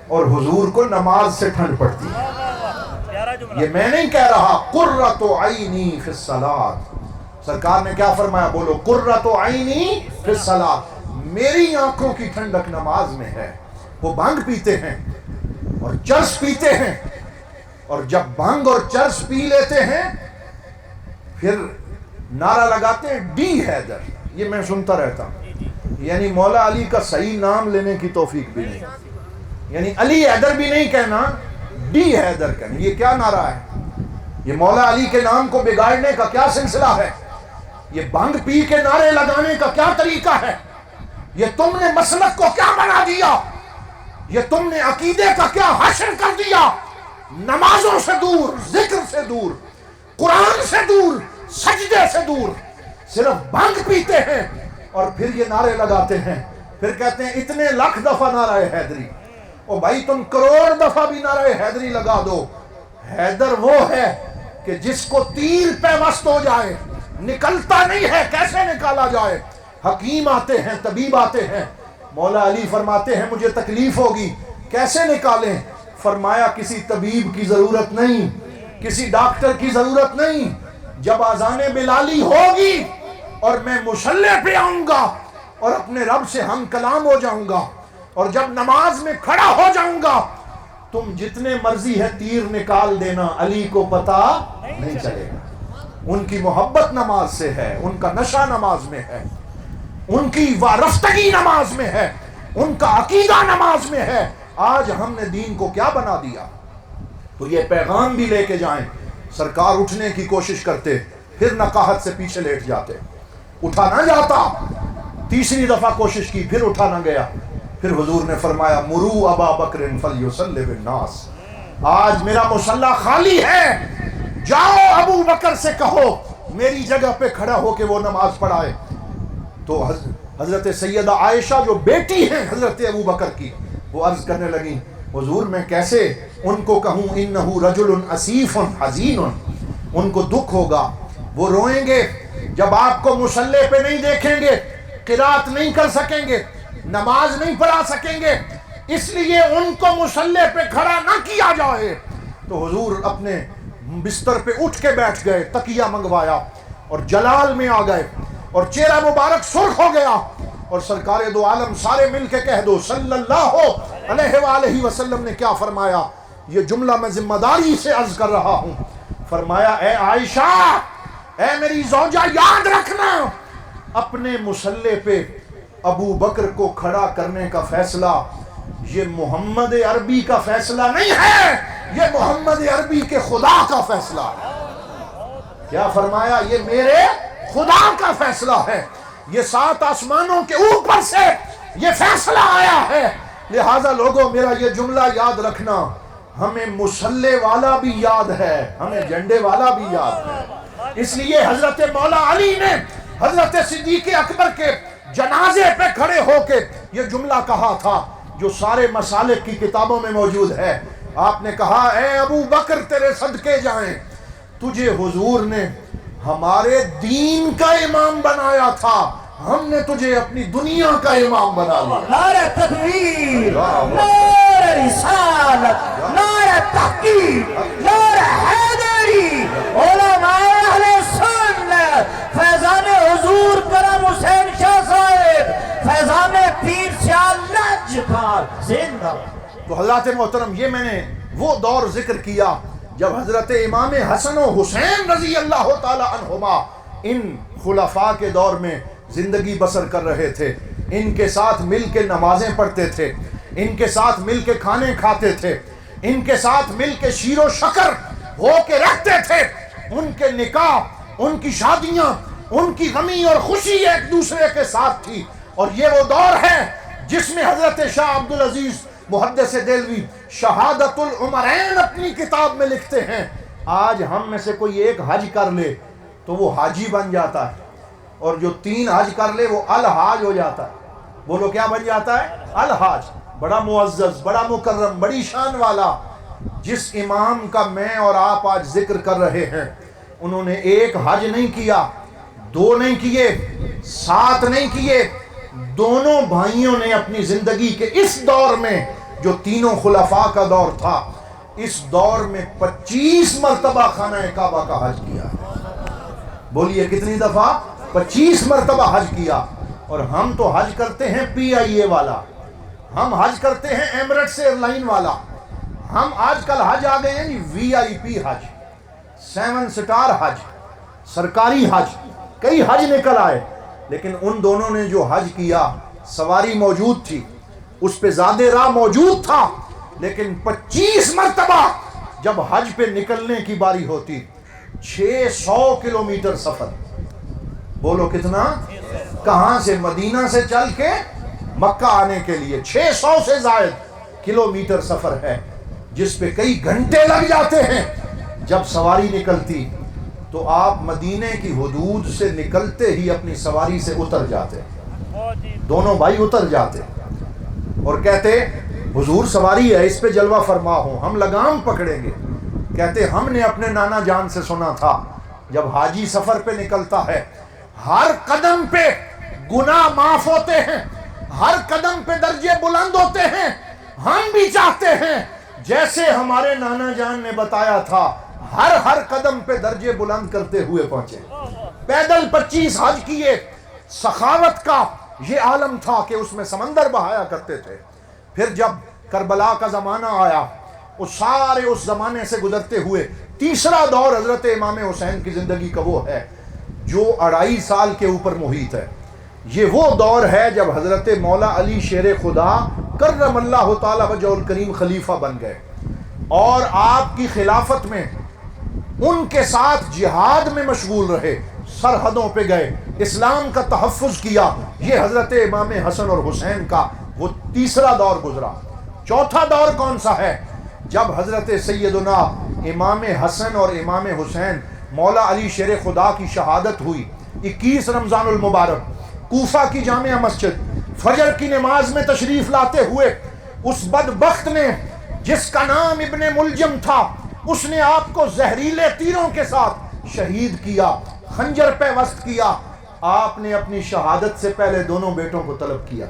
اور حضور کو نماز سے ٹھنڈ پڑتی ہے۔ یہ میں نہیں کہہ رہا، قرۃ عینی فی الصلاۃ، سرکار نے کیا فرمایا؟ بولو قرۃ عینی فی الصلاۃ، میری آنکھوں کی ٹھنڈک نماز میں ہے۔ وہ بھنگ پیتے ہیں اور چرس پیتے ہیں، اور جب بھنگ اور چرس پی لیتے ہیں پھر نعرہ لگاتے ہیں ڈی حیدر۔ یہ میں سنتا رہتا ہوں، یعنی مولا علی کا صحیح نام لینے کی توفیق بھی نہیں، یعنی علی حیدر بھی نہیں کہنا، ڈی حیدر کہنا۔ یہ کیا نعرہ ہے؟ یہ مولا علی کے نام کو بگاڑنے کا کیا سلسلہ ہے؟ یہ بھنگ پی کے نعرے لگانے کا کیا طریقہ ہے؟ یہ تم نے مسلک کو کیا بنا دیا؟ یہ تم نے عقیدے کا کیا حشر کر دیا؟ نمازوں سے دور، ذکر سے دور، قرآن سے دور، سجدے سے دور، صرف بھنگ پیتے ہیں اور پھر یہ نعرے لگاتے ہیں، پھر کہتے ہیں اتنے لاکھ دفعہ نعرہ حیدری۔ او بھائی تم کروڑ دفعہ بھی نعرہ حیدری لگا دو، حیدر وہ ہے کہ جس کو تیر پیوست ہو جائے، نکلتا نہیں ہے، کیسے نکالا جائے؟ حکیم آتے ہیں، طبیب آتے ہیں، مولا علی فرماتے ہیں مجھے تکلیف ہوگی، کیسے نکالیں؟ فرمایا کسی طبیب کی ضرورت نہیں، کسی ڈاکٹر کی ضرورت نہیں، جب اذان بلالی ہوگی اور میں مصلی پہ آؤں گا اور اپنے رب سے ہم کلام ہو جاؤں گا اور جب نماز میں کھڑا ہو جاؤں گا تم جتنے مرضی ہے تیر نکال دینا، علی کو پتا نہیں چلے گا۔ ان کی محبت نماز سے ہے، ان کا نشہ نماز میں ہے، ان کی وارفتگی نماز میں ہے، ان کا عقیدہ نماز میں ہے۔ آج ہم نے دین کو کیا بنا دیا؟ تو یہ پیغام بھی لے کے جائیں۔ سرکار اٹھنے کی کوشش کرتے، پھر نقاہت سے پیچھے لیٹ جاتے، اٹھا نہ جاتا۔ تیسری دفعہ کوشش کی، پھر اٹھا نہ گیا۔ پھر حضور نے فرمایا مرو ابا بکر فلیصلی بالناس، آج میرا مصلی خالی ہے، جاؤ ابو بکر سے کہو میری جگہ پہ کھڑا ہو کے وہ نماز پڑھائے۔ تو حضرت سیدہ عائشہ جو بیٹی ہیں حضرت ابو بکر کی، وہ عرض کرنے لگیں حضور میں کیسے ان کو کہوں انہو رجل اسیف حزین، ان کو دکھ ہوگا، وہ روئیں گے جب آپ کو مصلی پہ نہیں دیکھیں گے، قرات نہیں کر سکیں گے، نماز نہیں پڑھا سکیں گے، اس لیے ان کو مصلی پہ کھڑا نہ کیا جائے۔ تو حضور اپنے بستر پہ اٹھ کے بیٹھ گئے، تکیہ منگوایا اور جلال میں آ گئے اور چہرہ مبارک سرخ ہو گیا، اور سرکار دو عالم سارے مل کے کہہ دو صلی اللہ علیہ وآلہ وسلم نے کیا فرمایا۔ یہ جملہ میں ذمہ داری سے عرض کر رہا ہوں۔ فرمایا اے عائشہ، اے میری زوجہ، یاد رکھنا اپنے مصلی پہ ابو بکر کو کھڑا کرنے کا فیصلہ یہ محمد عربی کا فیصلہ نہیں ہے، یہ محمد عربی کے خدا کا فیصلہ ہے۔ کیا فرمایا؟ یہ میرے خدا کا فیصلہ ہے، یہ 7 آسمانوں کے اوپر سے یہ فیصلہ آیا ہے۔ لہذا لوگوں میرا یہ جملہ یاد رکھنا، ہمیں مصلی والا بھی یاد ہے، ہمیں جھنڈے والا بھی یاد ہے۔ اس لیے حضرت مولا علی نے حضرت صدیق اکبر کے جنازے پہ کھڑے ہو کے یہ جملہ کہا تھا جو سارے مسالک کی کتابوں میں موجود ہے۔ آپ نے کہا اے ابو بکر تیرے صدقے جائیں، تجھے حضور نے ہمارے دین کا امام بنایا تھا، ہم نے تجھے اپنی دنیا کا امام بنا لیا۔ نعرہ تکبیر، نعرہ رسالت، نعرہ تحقیق، نعرہ حیدری، علماء اہل سنت، فیضان حضور کرم حسین شاہ صاحب، فیضان پیر شاہ لجپال زندہ۔ تو حضرات محترم، یہ میں نے وہ دور ذکر کیا جب حضرت امام حسن و حسین رضی اللہ تعالی عنہما ان خلفاء کے دور میں زندگی بسر کر رہے تھے، ان کے ساتھ مل کے نمازیں پڑھتے تھے، ان کے ساتھ مل کے کھانے کھاتے تھے، ان کے ساتھ مل کے شیر و شکر ہو کے رہتے تھے، ان کے نکاح، ان کی شادیاں، ان کی غمی اور خوشی ایک دوسرے کے ساتھ تھی۔ اور یہ وہ دور ہے جس میں حضرت شاہ عبدالعزیز محدث دہلوی شہادت العمرین اپنی کتاب میں لکھتے ہیں، آج ہم میں سے کوئی ایک حج کر لے تو وہ حاجی بن جاتا ہے، اور جو 3 حج کر لے وہ الحاج ہو جاتا ہے۔ بولو کیا بن جاتا ہے؟ الحاج۔ بڑا معزز، بڑا مکرم، بڑی شان والا جس امام کا میں اور آپ آج ذکر کر رہے ہیں، انہوں نے 1 حج نہیں کیا، 2 نہیں کیے، 7 نہیں کیے، دونوں بھائیوں نے اپنی زندگی کے اس دور میں جو تینوں خلفاء کا دور تھا، اس دور میں 25 مرتبہ خانہ کعبہ کا حج کیا۔ بولیے کتنی دفعہ؟ 25 مرتبہ حج کیا۔ اور ہم تو حج کرتے ہیں PIA والا، ہم حج کرتے ہیں ایمریٹس ایئر لائن والا، ہم آج کل حج آ گئے ہیں VIP حج، 7 سٹار حج، سرکاری حج، کئی حج نکل آئے۔ لیکن ان دونوں نے جو حج کیا، سواری موجود تھی، اس پہ زاد راہ موجود تھا، لیکن 25 مرتبہ جب حج پہ نکلنے کی باری ہوتی، 600 کلومیٹر سفر۔ بولو کتنا؟ کہاں سے؟ مدینہ سے چل کے مکہ آنے کے لیے 600 سے زائد کلومیٹر سفر ہے، جس پہ کئی گھنٹے لگ جاتے ہیں۔ جب سواری نکلتی تو آپ مدینے کی حدود سے نکلتے ہی اپنی سواری سے اتر جاتے، دونوں بھائی اتر جاتے اور کہتے حضور سواری ہے، اس پہ جلوہ فرما ہو، ہم لگام پکڑیں گے۔ کہتے ہم نے اپنے نانا جان سے سنا تھا جب حاجی سفر پہ نکلتا ہے ہر قدم پہ گناہ معاف ہوتے ہیں، ہر قدم پہ درجے بلند ہوتے ہیں۔ ہم بھی چاہتے ہیں جیسے ہمارے نانا جان نے بتایا تھا، ہر قدم پہ درجے بلند کرتے ہوئے پہنچے۔ پیدل 25 حج کیے۔ سخاوت کا یہ عالم تھا کہ اس میں سمندر بہایا کرتے تھے، پھر جب کربلا کا زمانہ آیا، وہ سارے اس زمانے سے گزرتے ہوئے تیسرا دور حضرت امام حسین کی زندگی کا وہ ہے جو 2.5 سال کے اوپر محیط ہے۔ یہ وہ دور ہے جب حضرت مولا علی شیر خدا کرم اللہ تعالی وجہ الکریم خلیفہ بن گئے، اور آپ کی خلافت میں ان کے ساتھ جہاد میں مشغول رہے، سرحدوں پہ گئے، اسلام کا تحفظ کیا۔ یہ حضرت امام حسن اور حسین کا وہ تیسرا دور گزرا۔ چوتھا دور کون سا ہے؟ جب حضرت سیدنا امام حسن اور امام حسین مولا علی شیر خدا کی شہادت ہوئی 21 رمضان المبارک، کوفہ کی جامع مسجد فجر کی نماز میں تشریف لاتے ہوئے اس بدبخت نے جس کا نام ابن ملجم تھا، اس نے آپ کو زہریلے تیروں کے ساتھ شہید کیا، خنجر پہ وسط کیا۔ آپ نے اپنی شہادت سے پہلے دونوں بیٹوں کو طلب کیا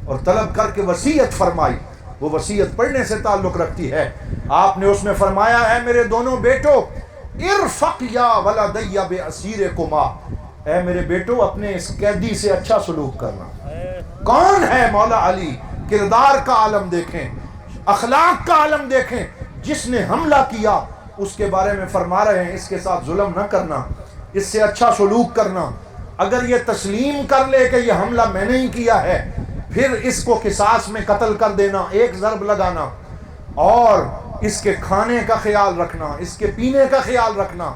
اور طلب کر کے وصیت فرمائی۔ وہ وصیت پڑھنے سے تعلق رکھتی ہے۔ آپ نے اس میں فرمایا، اے میرے دونوں بیٹو، ارفق یا ولدی باسیرکما، اے میرے بیٹو اپنے اس قیدی سے اچھا سلوک کرنا۔ کون ہے مولا علی؟ کردار کا عالم دیکھیں، اخلاق کا عالم دیکھیں۔ جس نے حملہ کیا اس کے بارے میں فرما رہے ہیں اس کے ساتھ ظلم نہ کرنا، اس سے اچھا سلوک کرنا۔ اگر یہ تسلیم کر لے کہ یہ حملہ میں نے ہی کیا ہے، پھر اس کو قصاص میں قتل کر دینا، ایک ضرب لگانا، اور اس کے کھانے کا خیال رکھنا، اس کے پینے کا خیال رکھنا۔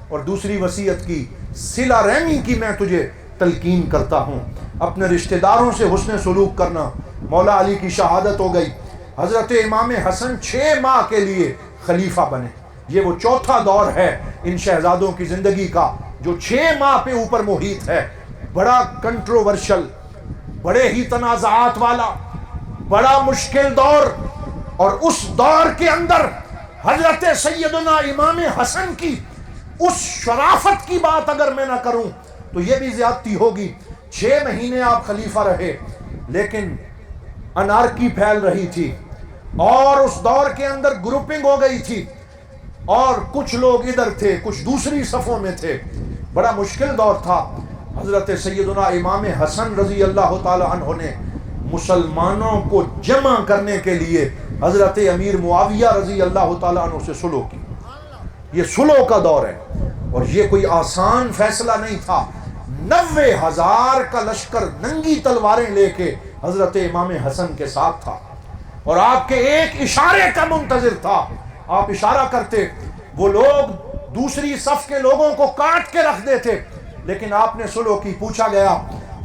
اور دوسری وصیت کی، صلہ رحمی کی میں تجھے تلقین کرتا ہوں، اپنے رشتہ داروں سے حسن سلوک کرنا۔ مولا علی کی شہادت ہو گئی، حضرت امام حسن 6 ماہ کے لیے خلیفہ بنے۔ یہ وہ چوتھا دور ہے ان شہزادوں کی زندگی کا جو 6 ماہ پہ اوپر محیط ہے۔ بڑا کنٹروورشل، بڑے ہی تنازعات والا، بڑا مشکل دور، اور اس دور کے اندر حضرت سیدنا امام حسن کی اس شرافت کی بات اگر میں نہ کروں تو یہ بھی زیادتی ہوگی۔ 6 مہینے آپ خلیفہ رہے، لیکن انارکی پھیل رہی تھی، اور اس دور کے اندر گروپنگ ہو گئی تھی، اور کچھ لوگ ادھر تھے، کچھ دوسری صفوں میں تھے۔ بڑا مشکل دور تھا۔ حضرت سیدنا امام حسن رضی اللہ تعالی عنہ نے مسلمانوں کو جمع کرنے کے لیے حضرت امیر معاویہ رضی اللہ تعالی عنہ سے صلح کی۔ یہ صلح کا دور ہے، اور یہ کوئی آسان فیصلہ نہیں تھا۔ 90,000 کا لشکر ننگی تلواریں لے کے حضرت امام حسن کے ساتھ تھا، اور آپ کے ایک اشارے کا منتظر تھا۔ آپ اشارہ کرتے، وہ لوگ دوسری صف کے لوگوں کو کاٹ کے رکھ دیتے، لیکن آپ نے صلح کی۔ پوچھا گیا،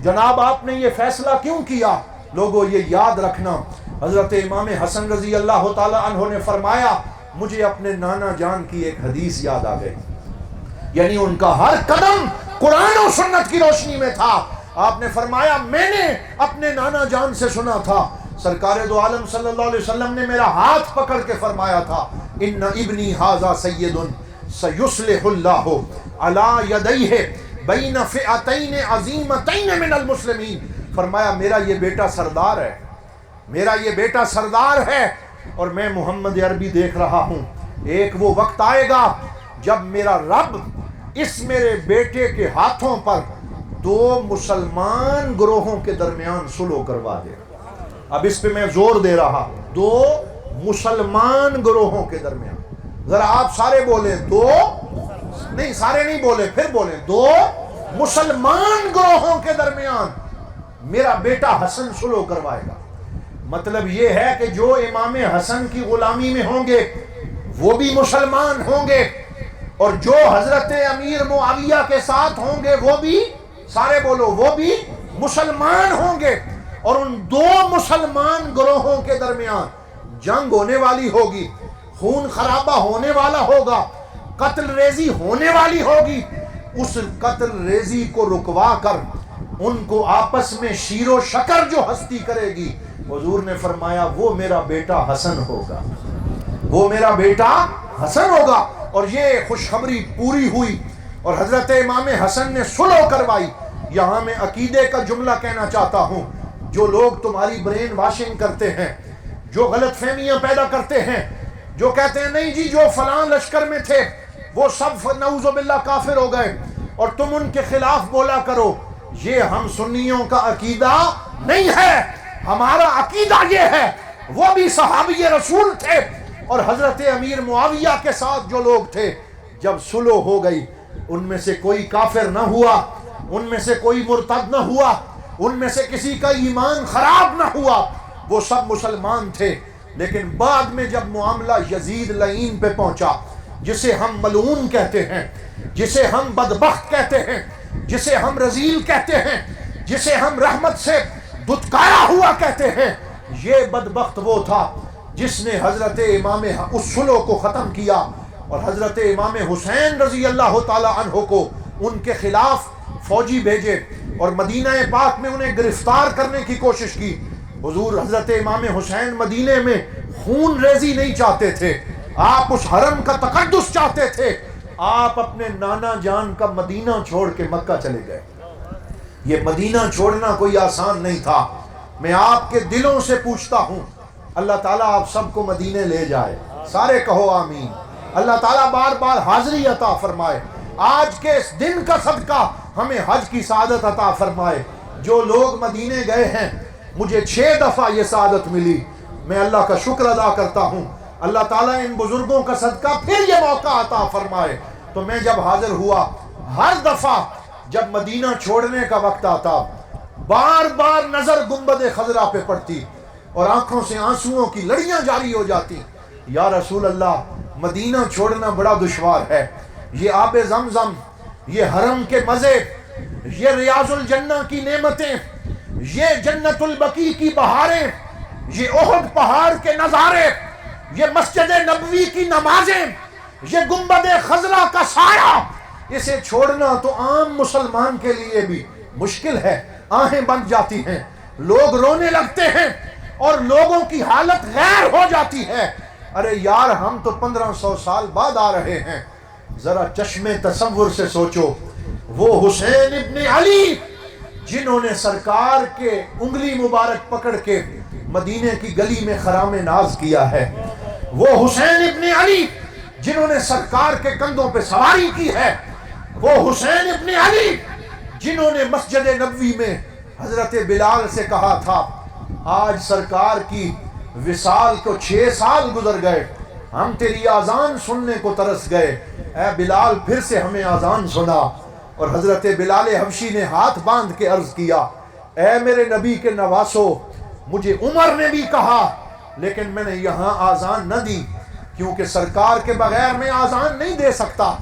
جناب آپ نے یہ فیصلہ کیوں کیا؟ لوگوں یہ یاد رکھنا، حضرت امام حسن رضی اللہ تعالی عنہ نے فرمایا، مجھے اپنے نانا جان کی ایک حدیث یاد آ گئی، یعنی ان کا ہر قدم قرآن و سنت کی روشنی میں تھا۔ آپ نے فرمایا، میں نے اپنے نانا جان سے سنا تھا، سرکار دو عالم صلی اللہ علیہ وسلم نے میرا ہاتھ پکڑ کے فرمایا تھا، ان ابنی ھذا سید سیصلح اللہ علی یدیہ بین فئتین عظیمتین من المسلمین۔ فرمایا میرا یہ بیٹا سردار ہے، میرا یہ بیٹا سردار ہے، اور میں محمد عربی دیکھ رہا ہوں۔ ایک وہ وقت آئے گا جب میرا رب اس میرے بیٹے کے ہاتھوں پر 2 مسلمان گروہوں کے درمیان صلح کروا دے۔ اب اس پہ میں زور دے رہا، 2 مسلمان گروہوں کے درمیان۔ ذرا آپ سارے بولیں، 2 نہیں، سارے نہیں بولے، پھر بولیں، 2 مسلمان گروہوں کے درمیان میرا بیٹا حسن صلح کروائے گا۔ مطلب یہ ہے کہ جو امام حسن کی غلامی میں ہوں گے وہ بھی مسلمان ہوں گے، اور جو حضرت امیر معاویہ کے ساتھ ہوں گے وہ بھی، سارے بولو، وہ بھی مسلمان ہوں گے، اور ان 2 مسلمان گروہوں کے درمیان جنگ ہونے والی ہوگی، خون خرابہ ہونے والا ہوگا، قتل ریزی ہونے والی ہوگی۔ اس قتل ریزی کو رکوا کر ان کو آپس میں شیر و شکر جو ہستی کرے گی، حضور نے فرمایا وہ میرا بیٹا حسن ہوگا، وہ میرا بیٹا حسن ہوگا۔ اور یہ خوشخبری پوری ہوئی، اور حضرت امام حسن نے صلح کروائی۔ یہاں میں عقیدے کا جملہ کہنا چاہتا ہوں، جو لوگ تمہاری برین واشنگ کرتے ہیں، جو غلط فہمیاں پیدا کرتے ہیں، جو کہتے ہیں نہیں جی جو فلاں لشکر میں تھے وہ سب نعوذ باللہ کافر ہو گئے اور تم ان کے خلاف بولا کرو، یہ ہم سنیوں کا عقیدہ نہیں ہے۔ ہمارا عقیدہ یہ ہے وہ بھی صحابی رسول تھے، اور حضرت امیر معاویہ کے ساتھ جو لوگ تھے، جب صلح ہو گئی ان میں سے کوئی کافر نہ ہوا، ان میں سے کوئی مرتد نہ ہوا، ان میں سے کسی کا ایمان خراب نہ ہوا، وہ سب مسلمان تھے۔ لیکن بعد میں جب معاملہ یزید لعین پہ پہنچا، جسے ہم ملعون کہتے ہیں، جسے ہم بدبخت کہتے ہیں، جسے ہم رذیل کہتے ہیں، جسے ہم رحمت سے دھتکارا ہوا کہتے ہیں، یہ بدبخت وہ تھا جس نے حضرت امام اس صلح کو ختم کیا اور حضرت امام حسین رضی اللہ تعالی عنہ کو ان کے خلاف فوجی بھیجے اور مدینہ پاک میں انہیں گرفتار کرنے کی کوشش کی۔ حضور حضرت امام حسین مدینے میں خون ریزی نہیں چاہتے تھے، آپ اس حرم کا تقدس چاہتے تھے، آپ اپنے نانا جان کا مدینہ چھوڑ کے مکہ چلے گئے۔ یہ مدینہ چھوڑنا کوئی آسان نہیں تھا۔ میں آپ کے دلوں سے پوچھتا ہوں، اللہ تعالیٰ آپ سب کو مدینے لے جائے، سارے کہو آمین۔ اللہ تعالیٰ بار بار حاضری عطا فرمائے، آج کے اس دن کا صدقہ ہمیں حج کی سعادت عطا فرمائے۔ جو لوگ مدینے گئے ہیں، مجھے 6 دفعہ یہ سعادت ملی، میں اللہ کا شکر ادا کرتا ہوں۔ اللہ تعالیٰ ان بزرگوں کا صدقہ پھر یہ موقع عطا فرمائے۔ تو میں جب حاضر ہوا، ہر دفعہ جب مدینہ چھوڑنے کا وقت آتا، بار بار نظر گنبد خضرا پہ پڑتی اور آنکھوں سے آنسوؤں کی لڑیاں جاری ہو جاتی۔ یا رسول اللہ، مدینہ چھوڑنا بڑا دشوار ہے، یہ آب زمزم، یہ حرم کے مزے، یہ ریاض الجنہ کی نعمتیں، یہ جنت البقیع کی بہاریں، یہ احد پہاڑ کے نظارے، یہ مسجد نبوی کی نمازیں، یہ گنبد خضرا کا سایہ، اسے چھوڑنا تو عام مسلمان کے لیے بھی مشکل ہے۔ آہیں بند جاتی ہیں، لوگ رونے لگتے ہیں اور لوگوں کی حالت غیر ہو جاتی ہے۔ ارے یار، ہم تو 1500 سال بعد آ رہے ہیں، ذرا چشم تصور سے سوچو، وہ حسین ابن علی جنہوں نے سرکار کے انگلی مبارک پکڑ کے مدینے کی گلی میں خرام ناز کیا ہے، وہ حسین ابن علی جنہوں نے سرکار کے کندھوں پہ سواری کی ہے، وہ حسین ابن علی جنہوں نے مسجد نبوی میں حضرت بلال سے کہا تھا، آج سرکار کی وصال کو 6 سال گزر گئے، ہم تیری آذان سننے کو ترس گئے، اے بلال پھر سے ہمیں آذان سنا۔ اور حضرت بلال حبشی نے ہاتھ باندھ کے عرض کیا، اے میرے نبی کے نواسو، مجھے عمر نے بھی کہا لیکن میں نے یہاں آذان نہ دی کیونکہ سرکار کے بغیر میں آذان نہیں دے سکتا،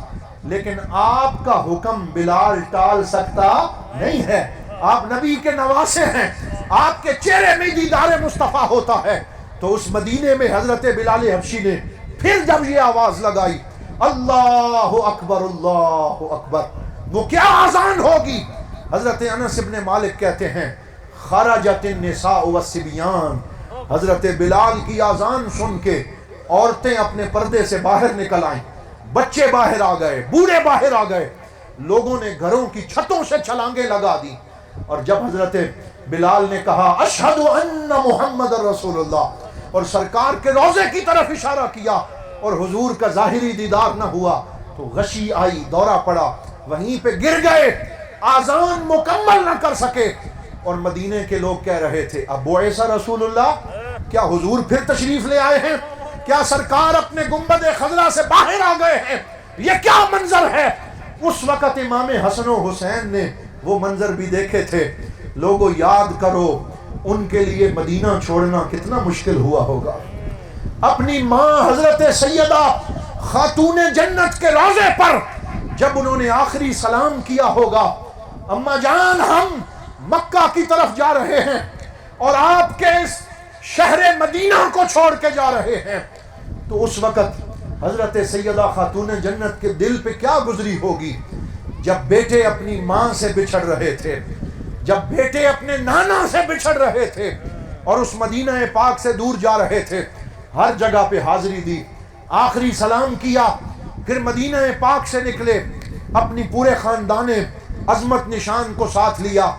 لیکن آپ کا حکم بلال ٹال سکتا نہیں ہے، آپ نبی کے نواسے ہیں، آپ کے چہرے میں دیدار مصطفیٰ ہوتا ہے۔ تو اس مدینے میں حضرت بلال حبشی نے پھر جب یہ آواز لگائی، اللہ اکبر اللہ اکبر، وہ کیا آذان ہوگی؟ حضرت انس ابن مالک کہتے ہیں، خرجت النساء والصبیان، حضرت بلال کی آذان سن کے عورتیں اپنے پردے سے باہر نکل آئیں، بچے باہر آ گئے، بوڑھے باہر آ گئے، لوگوں نے گھروں کی چھتوں سے چھلانگیں لگا دی، اور جب حضرت بلال نے کہا اشہد ان محمد رسول اللہ اور سرکار کے روضے کی طرف اشارہ کیا اور حضور کا ظاہری دیدار نہ ہوا تو غشی آئی، دورہ پڑا، وہیں پہ گر گئے، آذان مکمل نہ کر سکے۔ اور مدینے کے لوگ کہہ رہے تھے اب بعث رسول اللہ، کیا حضور پھر تشریف لے آئے ہیں؟ کیا سرکار اپنے گنبد خضرا سے باہر آ گئے ہیں؟ یہ کیا منظر ہے؟ اس وقت امام حسن و حسین نے وہ منظر بھی دیکھے تھے۔ لوگوں یاد کرو ان کے لیے مدینہ چھوڑنا کتنا مشکل ہوا ہوگا۔ اپنی ماں حضرت سیدہ خاتون جنت کے روضے پر جب انہوں نے آخری سلام کیا ہوگا، اماں جان ہم مکہ کی طرف جا رہے ہیں اور آپ کے اس شہر مدینہ کو چھوڑ کے جا رہے ہیں، تو اس وقت حضرت سیدہ خاتون جنت کے دل پہ کیا گزری ہوگی جب بیٹے اپنی ماں سے بچھڑ رہے تھے، جب بیٹے اپنے نانا سے بچھڑ رہے تھے اور اس مدینہ پاک سے دور جا رہے تھے۔ ہر جگہ پہ حاضری دی، آخری سلام کیا، پھر مدینہ پاک سے نکلے، اپنی پورے خاندان عظمت نشان کو ساتھ لیا،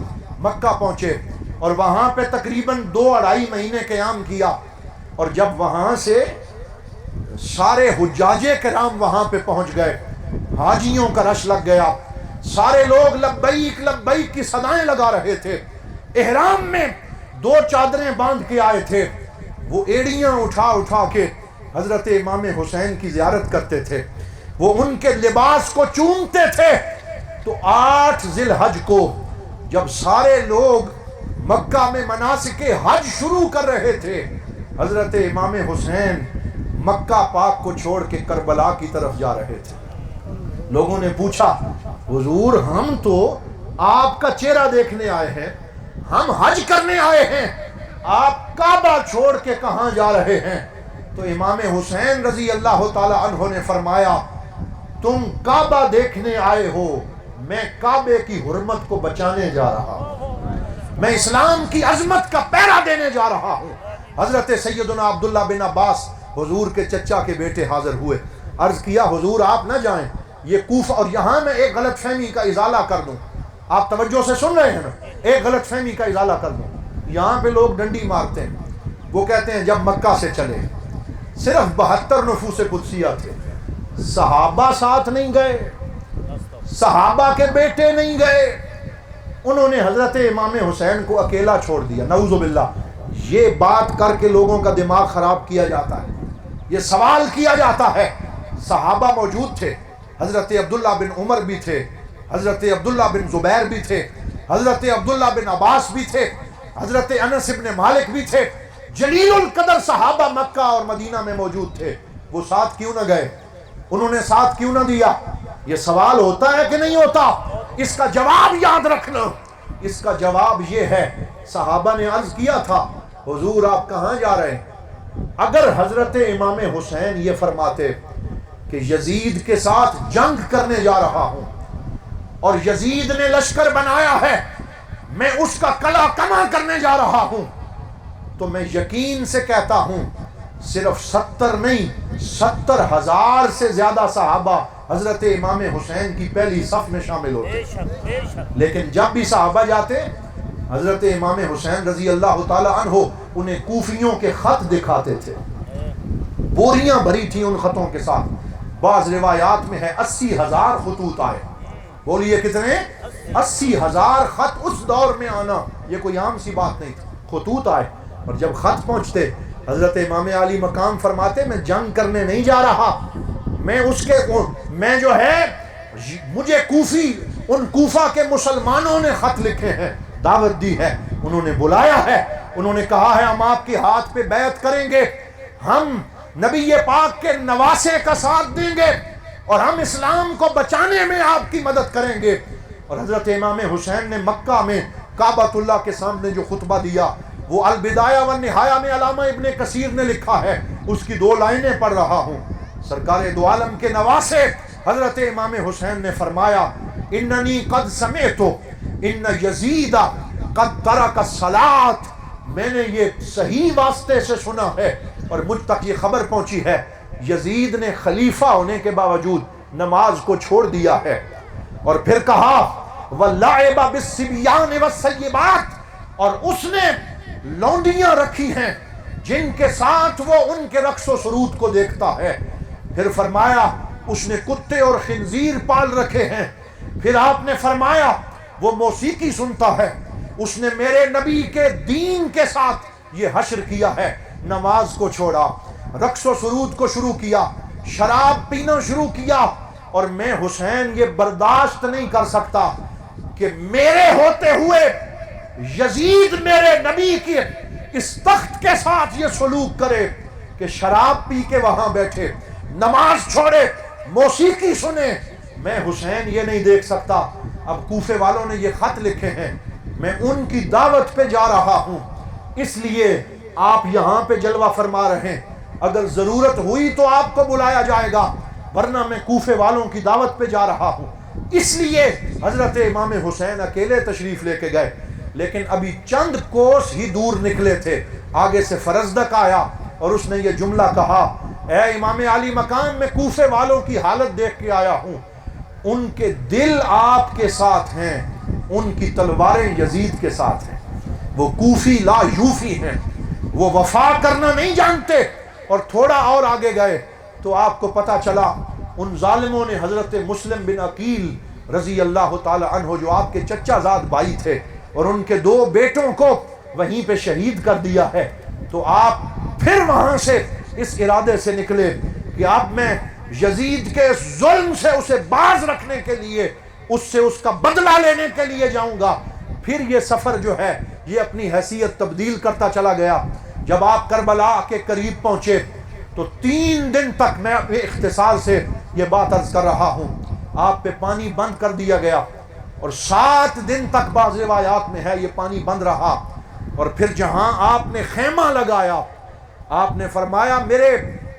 مکہ پہنچے اور وہاں پہ تقریباً 2-2.5 مہینے قیام کیا۔ اور جب وہاں سے سارے حجاج کرام وہاں پہ پہنچ گئے، حاجیوں کا رش لگ گیا، سارے لوگ لبیک لبیک کی صدائیں لگا رہے تھے، احرام میں 2 چادریں باندھ کے آئے تھے، وہ ایڑیاں اٹھا اٹھا کے حضرت امام حسین کی زیارت کرتے تھے، وہ ان کے لباس کو چومتے تھے۔ تو 8 ذی الحج کو جب سارے لوگ مکہ میں مناسک حج شروع کر رہے تھے، حضرت امام حسین مکہ پاک کو چھوڑ کے کربلا کی طرف جا رہے تھے۔ لوگوں نے پوچھا حضور ہم تو آپ کا چہرہ دیکھنے آئے ہیں، ہم حج کرنے آئے ہیں، آپ کعبہ چھوڑ کے کہاں جا رہے ہیں؟ تو امام حسین رضی اللہ تعالی عنہ نے فرمایا تم کعبہ دیکھنے آئے ہو، میں کعبے کی حرمت کو بچانے جا رہا ہوں، میں اسلام کی عظمت کا پہرا دینے جا رہا ہوں۔ حضرت سیدنا عبداللہ بن عباس حضور کے چچا کے بیٹے حاضر ہوئے، عرض کیا حضور آپ نہ جائیں، یہ کوفہ، اور یہاں میں ایک غلط فہمی کا ازالہ کر دوں، آپ توجہ سے سن رہے ہیں نا، ایک غلط فہمی کا ازالہ کر دوں۔ یہاں پہ لوگ ڈنڈی مارتے ہیں، وہ کہتے ہیں جب مکہ سے چلے صرف 72 نفوس قدسیہ تھے، صحابہ ساتھ نہیں گئے، صحابہ کے بیٹے نہیں گئے، انہوں نے حضرت امام حسین کو اکیلا چھوڑ دیا۔ نعوذ باللہ، یہ بات کر کے لوگوں کا دماغ خراب کیا جاتا ہے، یہ سوال کیا جاتا ہے۔ صحابہ موجود تھے، حضرت عبداللہ بن عمر بھی تھے، حضرت عبداللہ بن زبیر بھی تھے، حضرت عبداللہ بن عباس بھی تھے، حضرت انس بن مالک بھی تھے، جلیل القدر صحابہ مکہ اور مدینہ میں موجود تھے، وہ ساتھ کیوں نہ گئے؟ انہوں نے ساتھ کیوں نہ دیا؟ یہ سوال ہوتا ہے کہ نہیں ہوتا؟ اس کا جواب یاد رکھنا، اس کا جواب یہ ہے، صحابہ نے عرض کیا تھا حضور آپ کہاں جا رہے ہیں؟ اگر حضرت امام حسین یہ فرماتے کہ یزید کے ساتھ جنگ کرنے جا رہا ہوں اور یزید نے لشکر بنایا ہے، میں اس کا قلعہ کما کرنے جا رہا ہوں، تو میں یقین سے کہتا ہوں صرف 70 نہیں 70,000 سے زیادہ صحابہ حضرت امام حسین کی پہلی صف میں شامل ہوتے۔ لیکن جب بھی صحابہ جاتے، حضرت امام حسین رضی اللہ تعالی عنہ انہیں کوفیوں کے خط دکھاتے تھے، بوریاں بھری تھیں ان خطوں کے ساتھ، بعض روایات میں ہے 80,000 خطوط آئے۔ بولیے کتنے؟ 80,000 خط اس دور میں آنا یہ کوئی عام سی بات نہیں تھی، خطوط آئے، اور جب خط پہنچتے حضرت امام علی مقام فرماتے میں جنگ کرنے نہیں جا رہا، میں جو ہے مجھے کوفی، ان کوفہ کے مسلمانوں نے خط لکھے ہیں، دعوت دی ہے، انہوں نے بلایا ہے، انہوں نے کہا ہے ہم آپ کے ہاتھ پہ بیعت کریں گے، ہم نبی پاک کے نواسے کا ساتھ دیں گے، اور ہم اسلام کو بچانے میں آپ کی مدد کریں گے۔ اور حضرت امام حسین نے مکہ میں کعبۃ اللہ کے سامنے جو خطبہ دیا، وہ البدایہ والنہایہ میں علامہ ابن کثیر نے لکھا ہے، اس کی 2 لائنیں پڑھ رہا ہوں۔ سرکار دو عالم کے نواسے حضرت امام حسین نے فرمایا اننی قد سمعت ان یزید قد ترک الصلاۃ، میں نے یہ صحیح واسطے سے سنا ہے اور مجھ تک یہ خبر پہنچی ہے، یزید نے خلیفہ ہونے کے باوجود نماز کو چھوڑ دیا ہے۔ اور پھر کہا وَلَعِبَ بِالصِّبْيَانِ وَالسَّيِّبَاتِ، اور اس نے لونڈیاں رکھی ہیں جن کے ساتھ وہ ان کے رقص و سرود کو دیکھتا ہے۔ پھر فرمایا اس نے کتے اور خنزیر پال رکھے ہیں۔ پھر آپ نے فرمایا وہ موسیقی سنتا ہے، اس نے میرے نبی کے دین کے ساتھ یہ حشر کیا ہے، نماز کو چھوڑا، رقص و سرود کو شروع کیا، شراب پینا شروع کیا، اور میں حسین یہ برداشت نہیں کر سکتا کہ میرے ہوتے ہوئے یزید میرے نبی کے اس تخت کے ساتھ یہ سلوک کرے کہ شراب پی کے وہاں بیٹھے، نماز چھوڑے، موسیقی سنے، میں حسین یہ نہیں دیکھ سکتا۔ اب کوفے والوں نے یہ خط لکھے ہیں، میں ان کی دعوت پہ جا رہا ہوں، اس لیے آپ یہاں پہ جلوہ فرما رہے ہیں، اگر ضرورت ہوئی تو آپ کو بلایا جائے گا، ورنہ میں کوفے والوں کی دعوت پہ جا رہا ہوں۔ اس لیے حضرت امام حسین اکیلے تشریف لے کے گئے، لیکن ابھی چند کوس ہی دور نکلے تھے، آگے سے فرزدق آیا اور اس نے یہ جملہ کہا اے امام علی مقام، میں کوفے والوں کی حالت دیکھ کے آیا ہوں، ان کے دل آپ کے ساتھ ہیں، ان کی تلواریں یزید کے ساتھ ہیں، وہ کوفی لا یوفی ہیں، وہ وفا کرنا نہیں جانتے۔ اور تھوڑا اور آگے گئے تو آپ کو پتا چلا ان ظالموں نے حضرت مسلم بن عقیل رضی اللہ تعالی عنہ جو آپ کے چچا زاد بھائی تھے اور ان کے 2 بیٹوں کو وہیں پہ شہید کر دیا ہے۔ تو آپ پھر وہاں سے اس ارادے سے نکلے کہ اب میں یزید کے ظلم سے اسے باز رکھنے کے لیے، اس سے اس کا بدلہ لینے کے لیے جاؤں گا۔ پھر یہ سفر جو ہے یہ اپنی حیثیت تبدیل کرتا چلا گیا۔ جب آپ کربلا کے قریب پہنچے تو 3 دن تک میں اختصار سے یہ بات عرض کر رہا ہوں، آپ پہ پانی بند کر دیا گیا، اور 7 دن تک بعض روایات میں ہے یہ پانی بند رہا۔ اور پھر جہاں آپ نے خیمہ لگایا، آپ نے فرمایا میرے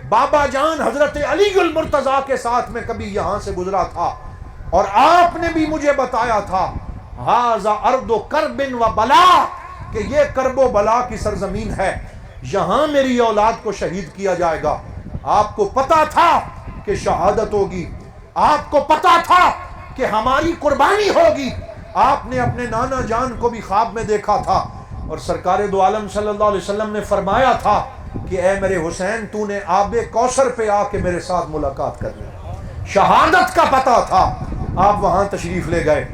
بابا جان حضرت علی المرتضیٰ کے ساتھ میں کبھی یہاں سے گزرا تھا، اور آپ نے بھی مجھے بتایا تھا ھذا ارض کرب و بلا، کہ یہ کرب و بلا کی سرزمین ہے، یہاں میری اولاد کو شہید کیا جائے گا۔ آپ کو پتا تھا کہ شہادت ہوگی، آپ کو پتا تھا کہ ہماری قربانی ہوگی۔ آپ نے اپنے نانا جان کو بھی خواب میں دیکھا تھا، اور سرکار دو عالم صلی اللہ علیہ وسلم نے فرمایا تھا کہ اے میرے حسین تو نے آب کوثر پہ آ کے میرے ساتھ ملاقات کر لی۔ شہادت کا پتہ تھا، آپ وہاں تشریف لے گئے،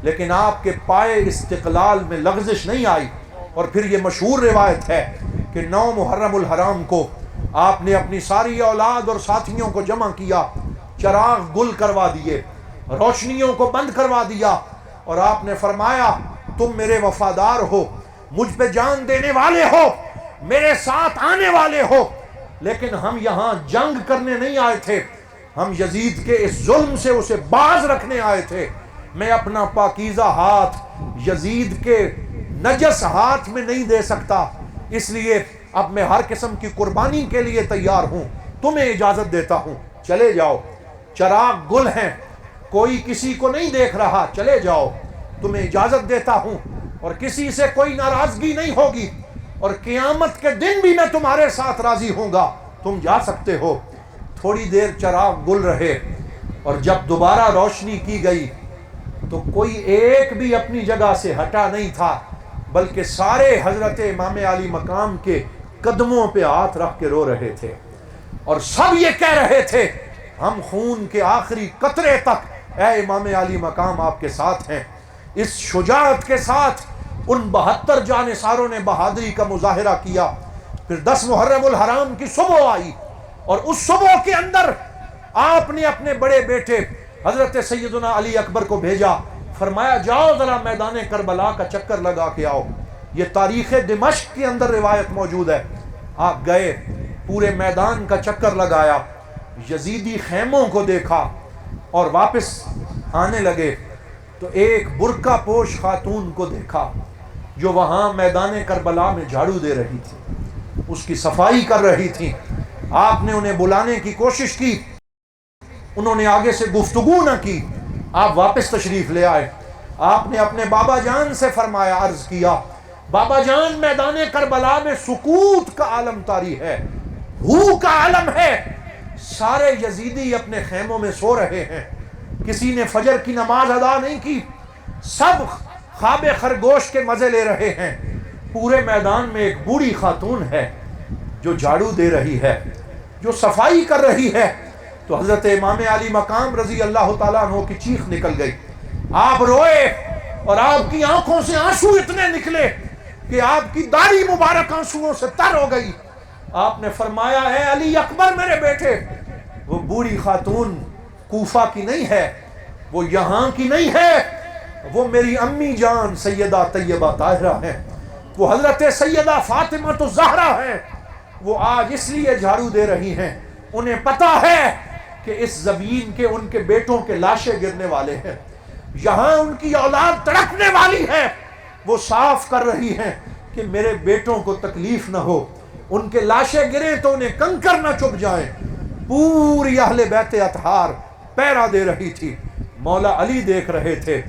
لیکن آپ کے پائے استقلال میں لغزش نہیں آئی۔ اور پھر یہ مشہور روایت ہے کہ 9 محرم الحرام کو آپ نے اپنی ساری اولاد اور ساتھیوں کو جمع کیا، چراغ گل کروا دیے، روشنیوں کو بند کروا دیا، اور آپ نے فرمایا تم میرے وفادار ہو، مجھ پہ جان دینے والے ہو، میرے ساتھ آنے والے ہو، لیکن ہم یہاں جنگ کرنے نہیں آئے تھے، ہم یزید کے اس ظلم سے اسے باز رکھنے آئے تھے۔ میں اپنا پاکیزہ ہاتھ یزید کے نجس ہاتھ میں نہیں دے سکتا، اس لیے اب میں ہر قسم کی قربانی کے لیے تیار ہوں، تمہیں اجازت دیتا ہوں، چلے جاؤ، چراغ گل ہیں، کوئی کسی کو نہیں دیکھ رہا، چلے جاؤ، تمہیں اجازت دیتا ہوں، اور کسی سے کوئی ناراضگی نہیں ہوگی، اور قیامت کے دن بھی میں تمہارے ساتھ راضی ہوں گا، تم جا سکتے ہو۔ تھوڑی دیر چراغ گل رہے، اور جب دوبارہ روشنی کی گئی تو کوئی ایک بھی اپنی جگہ سے ہٹا نہیں تھا، بلکہ سارے حضرت امام علی مقام کے قدموں پہ ہاتھ رکھ کے رو رہے تھے، اور سب یہ کہہ رہے تھے ہم خون کے آخری قطرے تک اے امام علی مقام آپ کے ساتھ ہیں۔ اس شجاعت کے ساتھ ان 72 جانثاروں نے بہادری کا مظاہرہ کیا۔ پھر 10 محرم الحرام کی صبح آئی، اور اس صبح کے اندر آپ نے اپنے بڑے بیٹے حضرت سیدنا علی اکبر کو بھیجا، فرمایا جاؤ ذرا میدان کربلا کا چکر لگا کے آؤ۔ یہ تاریخ دمشق کے اندر روایت موجود ہے۔ آپ گئے، پورے میدان کا چکر لگایا، یزیدی خیموں کو دیکھا، اور واپس آنے لگے تو ایک برقع پوش خاتون کو دیکھا جو وہاں میدان کربلا میں جھاڑو دے رہی تھی، اس کی صفائی کر رہی تھی۔ آپ نے انہیں بلانے کی کوشش کی، انہوں نے آگے سے گفتگو نہ کی، آپ واپس تشریف لے آئے۔ آپ نے اپنے بابا جان سے فرمایا، عرض کیا بابا جان میدان کربلا میں سکوت کا عالم طاری ہے، ہو کا عالم ہے، سارے یزیدی اپنے خیموں میں سو رہے ہیں، کسی نے فجر کی نماز ادا نہیں کی، سب خواب خرگوش کے مزے لے رہے ہیں، پورے میدان میں ایک بوڑھی خاتون ہے جو جھاڑو دے رہی ہے، جو صفائی کر رہی ہے۔ تو حضرت امام علی مقام رضی اللہ تعالیٰ عنہ کی چیخ نکل گئی، آپ روئے، اور آپ کی آنکھوں سے آنسو اتنے نکلے کہ آپ کی داڑھی مبارک آنسوؤں سے تر ہو گئی۔ آپ نے فرمایا اے علی اکبر میرے بیٹے، وہ بوڑھی خاتون کوفہ کی نہیں ہے، وہ یہاں کی نہیں ہے، وہ میری امی جان سیدہ طیبہ طاہرہ ہیں، وہ حضرت سیدہ فاطمہ الزہرا ہیں، وہ آج اس لیے جھاڑو دے رہی ہیں، انہیں پتا ہے کہ اس زمین کے ان کے بیٹوں کے لاشیں گرنے والے ہیں، یہاں ان کی اولاد تڑپنے والی ہے، وہ صاف کر رہی ہیں کہ میرے بیٹوں کو تکلیف نہ ہو، ان کے لاشیں گریں تو انہیں کنکر نہ چبھ جائیں۔ پوری اہل بیت اطہار پیرا دے رہی تھی، مولا علی دیکھ رہے تھے،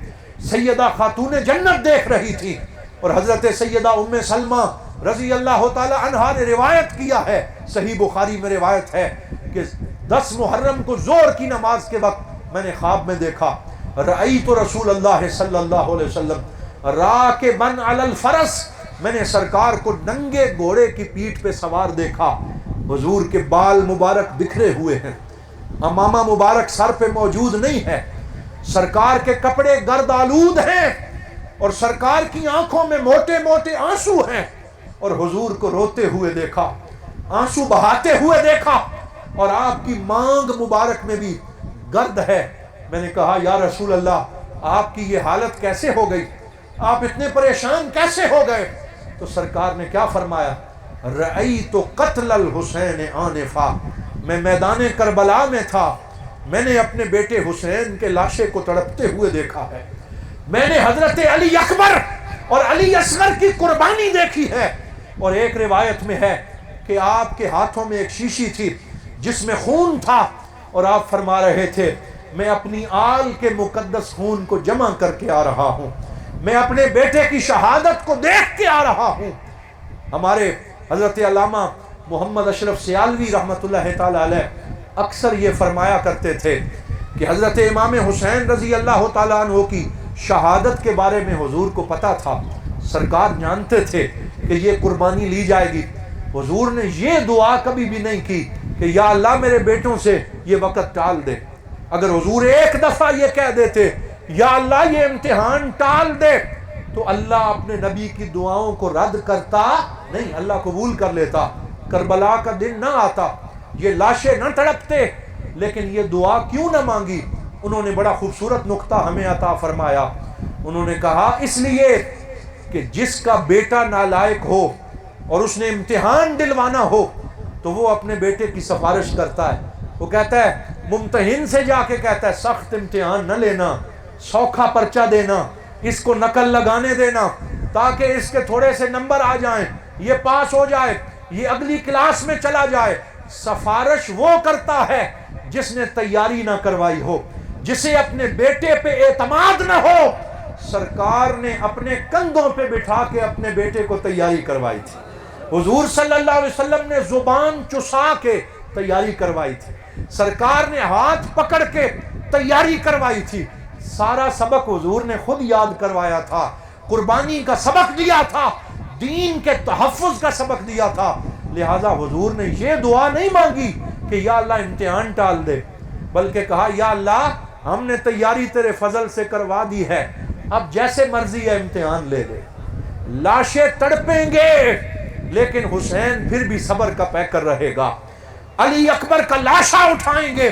سیدہ خاتون جنت دیکھ رہی تھی، اور حضرت سیدہ ام سلمہ رضی اللہ تعالی عنہا نے روایت کیا ہے، صحیح بخاری میں روایت ہے کہ 10 محرم کو زور کی نماز کے وقت میں نے خواب میں دیکھا، رأیت رسول اللہ صلی اللہ علیہ وسلم راکباً علی الفرس، میں نے سرکار کو ننگے گھوڑے کی پیٹھ پہ سوار دیکھا، حضور کے بال مبارک بکھرے ہوئے ہیں، امامہ مبارک سر پہ موجود نہیں ہے، سرکار کے کپڑے گرد آلود ہیں، اور سرکار کی آنکھوں میں موٹے موٹے آنسو ہیں، اور حضور کو روتے ہوئے دیکھا۔ آنسو بہاتے ہوئے دیکھا اور آپ کی مانگ مبارک میں بھی گرد ہے۔ میں نے کہا یا رسول اللہ آپ کی یہ حالت کیسے ہو گئی، آپ اتنے پریشان کیسے ہو گئے؟ تو سرکار نے کیا فرمایا، رأیت قتل الحسین آنفا، میں میدان کربلا میں تھا، میں نے اپنے بیٹے حسین کے لاشے کو تڑپتے ہوئے دیکھا ہے، میں نے حضرت علی اکبر اور علی اصغر کی قربانی دیکھی ہے۔ اور ایک روایت میں ہے کہ آپ کے ہاتھوں میں ایک شیشی تھی جس میں خون تھا، اور آپ فرما رہے تھے میں اپنی آل کے مقدس خون کو جمع کر کے آ رہا ہوں، میں اپنے بیٹے کی شہادت کو دیکھ کے آ رہا ہوں۔ ہمارے حضرت علامہ محمد اشرف سیالوی رحمۃ اللہ تعالی علیہ اکثر یہ فرمایا کرتے تھے کہ حضرت امام حسین رضی اللہ تعالیٰ عنہ کی شہادت کے بارے میں حضور کو پتا تھا، سرکار جانتے تھے کہ یہ قربانی لی جائے گی۔ حضور نے یہ دعا کبھی بھی نہیں کی کہ یا اللہ میرے بیٹوں سے یہ وقت ٹال دے۔ اگر حضور ایک دفعہ یہ کہہ دیتے یا اللہ یہ امتحان ٹال دے تو اللہ اپنے نبی کی دعاؤں کو رد کرتا نہیں، اللہ قبول کر لیتا، کربلا کا دن نہ آتا، یہ لاشیں نہ تڑپتے، لیکن یہ دعا کیوں نہ مانگی؟ انہوں نے بڑا خوبصورت نقطہ ہمیں عطا فرمایا، انہوں نے کہا اس لیے کہ جس کا بیٹا نالائق ہو اور اس نے امتحان دلوانا ہو تو وہ اپنے بیٹے کی سفارش کرتا ہے، وہ کہتا ہے ممتحن سے جا کے کہتا ہے سخت امتحان نہ لینا، سوکھا پرچہ دینا، اس کو نقل لگانے دینا تاکہ اس کے تھوڑے سے نمبر آ جائیں، یہ پاس ہو جائے، یہ اگلی کلاس میں چلا جائے۔ سفارش وہ کرتا ہے جس نے تیاری نہ کروائی ہو، جسے اپنے بیٹے پہ اعتماد نہ ہو۔ سرکار نے اپنے کندھوں پہ بٹھا کے اپنے بیٹے کو تیاری کروائی تھی، حضور صلی اللہ علیہ وسلم نے زبان چسا کے تیاری کروائی تھی، سرکار نے ہاتھ پکڑ کے تیاری کروائی تھی، سارا سبق حضور نے خود یاد کروایا تھا، قربانی کا سبق دیا تھا، دین کے تحفظ کا سبق دیا تھا۔ لہٰذا حضور نے یہ دعا نہیں مانگی کہ یا اللہ امتحان ٹال دے، بلکہ کہا یا اللہ ہم نے تیاری تیرے فضل سے کروا دی ہے، اب جیسے مرضی ہے امتحان لے لے۔ لاشیں تڑپیں گے لیکن حسین پھر بھی صبر کا پیکر رہے گا، علی اکبر کا لاشا اٹھائیں گے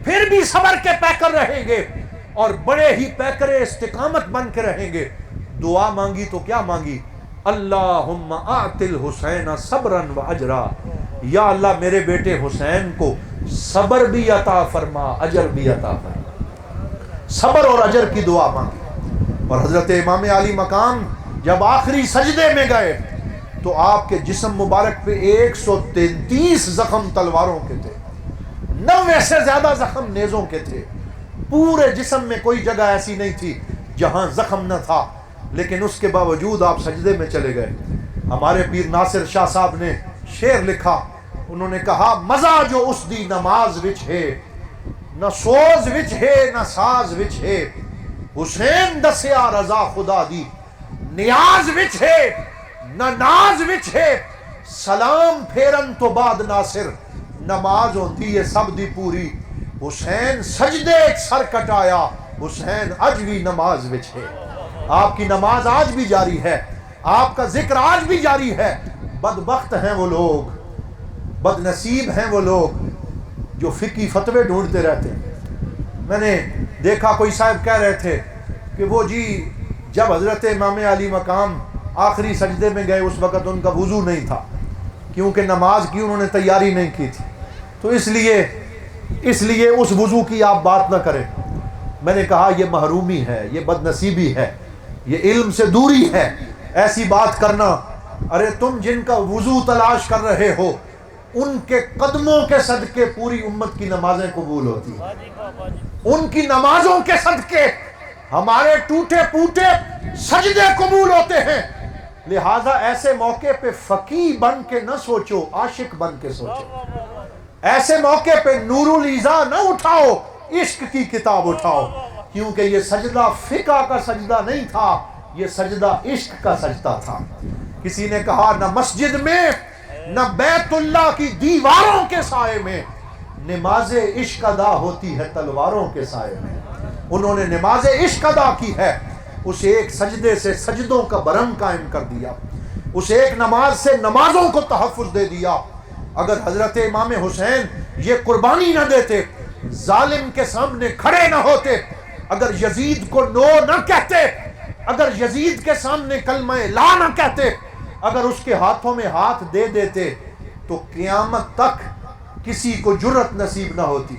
پھر بھی صبر کے پیکر رہیں گے، اور بڑے ہی پیکر استقامت بن کے رہیں گے۔ دعا مانگی تو کیا مانگی، اللہم آت الحسین صبرا و اجرا، یا اللہ میرے بیٹے حسین کو صبر بھی عطا فرما، اجر بھی عطا فرما، صبر اور اجر کی دعا مانگی۔ اور حضرت امام علی مقام جب آخری سجدے میں گئے تو آپ کے جسم مبارک پہ 133 زخم تلواروں کے تھے، 90 سے زیادہ زخم نیزوں کے تھے، پورے جسم میں کوئی جگہ ایسی نہیں تھی جہاں زخم نہ تھا، لیکن اس کے باوجود آپ سجدے میں چلے گئے۔ ہمارے پیر ناصر شاہ صاحب نے شعر لکھا، انہوں نے کہا مزہ جو اس دی نماز وچ ہے، نہ سوز وچ ہے نہ ساز وچ ہے، حسین دسیا رضا خدا دی، نیاز وچ ہے نہ ناز وچ ہے، سلام پھیرن تو بعد ناصر نماز ہوندی ہے سب دی پوری، حسین سجدے سر کٹایا، حسین اج بھی نماز وچ ہے۔ آپ کی نماز آج بھی جاری ہے، آپ کا ذکر آج بھی جاری ہے۔ بدبخت ہیں وہ لوگ، بد نصیب ہیں وہ لوگ جو فقہی فتوے ڈھونڈتے رہتے ہیں۔ میں نے دیکھا کوئی صاحب کہہ رہے تھے کہ وہ جی جب حضرت امام علی مقام آخری سجدے میں گئے اس وقت ان کا وضو نہیں تھا، کیونکہ نماز کی انہوں نے تیاری نہیں کی تھی، تو اس لیے اس وضو کی آپ بات نہ کریں۔ میں نے کہا یہ محرومی ہے، یہ بد نصیبی ہے، یہ علم سے دوری ہے ایسی بات کرنا۔ ارے تم جن کا وضو تلاش کر رہے ہو ان کے قدموں کے صدقے پوری امت کی نمازیں قبول ہوتی ہیں، ان کی نمازوں کے صدقے ہمارے ٹوٹے پوٹے سجدے قبول ہوتے ہیں۔ لہٰذا ایسے موقع پہ فقیہ بن کے نہ سوچو، عاشق بن کے سوچو۔ ایسے موقع پہ نور الایزا نہ اٹھاؤ، عشق کی کتاب اٹھاؤ، کیونکہ یہ سجدہ فقہ کا سجدہ نہیں تھا، یہ سجدہ عشق کا سجدہ تھا۔ کسی نے کہا نہ مسجد میں نہ بیت اللہ کی دیواروں کے سائے میں نماز عشق ادا ہوتی ہے تلواروں کے سائے میں۔ انہوں نے نماز عشق ادا کی ہے، اس ایک سجدے سے سجدوں کا برہم قائم کر دیا، اس ایک نماز سے نمازوں کو تحفظ دے دیا۔ اگر حضرت امام حسین یہ قربانی نہ دیتے، ظالم کے سامنے کھڑے نہ ہوتے، اگر یزید کو نو نہ کہتے، اگر یزید کے سامنے کلمہ لا نہ کہتے، اگر اس کے ہاتھوں میں ہاتھ دے دیتے، تو قیامت تک کسی کو جرت نصیب نہ ہوتی۔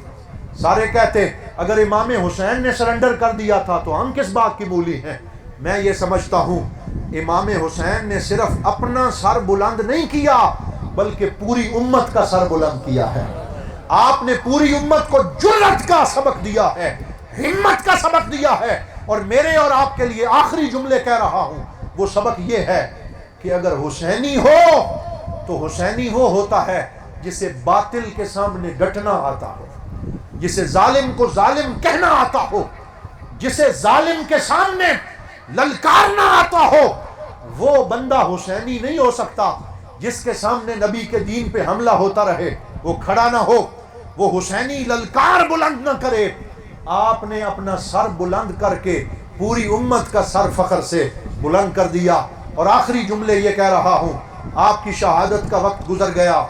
سارے کہتے اگر امام حسین نے سرنڈر کر دیا تھا تو ہم کس بات کی مولی ہیں۔ میں یہ سمجھتا ہوں امام حسین نے صرف اپنا سر بلند نہیں کیا بلکہ پوری امت کا سر بلند کیا ہے۔ آپ نے پوری امت کو جرت کا سبق دیا ہے، ہمت کا سبق دیا ہے۔ اور میرے اور آپ کے لیے آخری جملے کہہ رہا ہوں، وہ سبق یہ ہے کہ اگر حسینی ہو تو حسینی وہ ہوتا ہے جسے باطل کے سامنے ڈٹنا آتا ہو، جسے ظالم کو ظالم کہنا آتا ہو، جسے ظالم کے سامنے للکارنا آتا ہو۔ وہ بندہ حسینی نہیں ہو سکتا جس کے سامنے نبی کے دین پہ حملہ ہوتا رہے وہ کھڑا نہ ہو، وہ حسینی للکار بلند نہ کرے۔ آپ نے اپنا سر بلند کر کے پوری امت کا سر فخر سے بلند کر دیا۔ اور آخری جملے یہ کہہ رہا ہوں، آپ کی شہادت کا وقت گزر گیا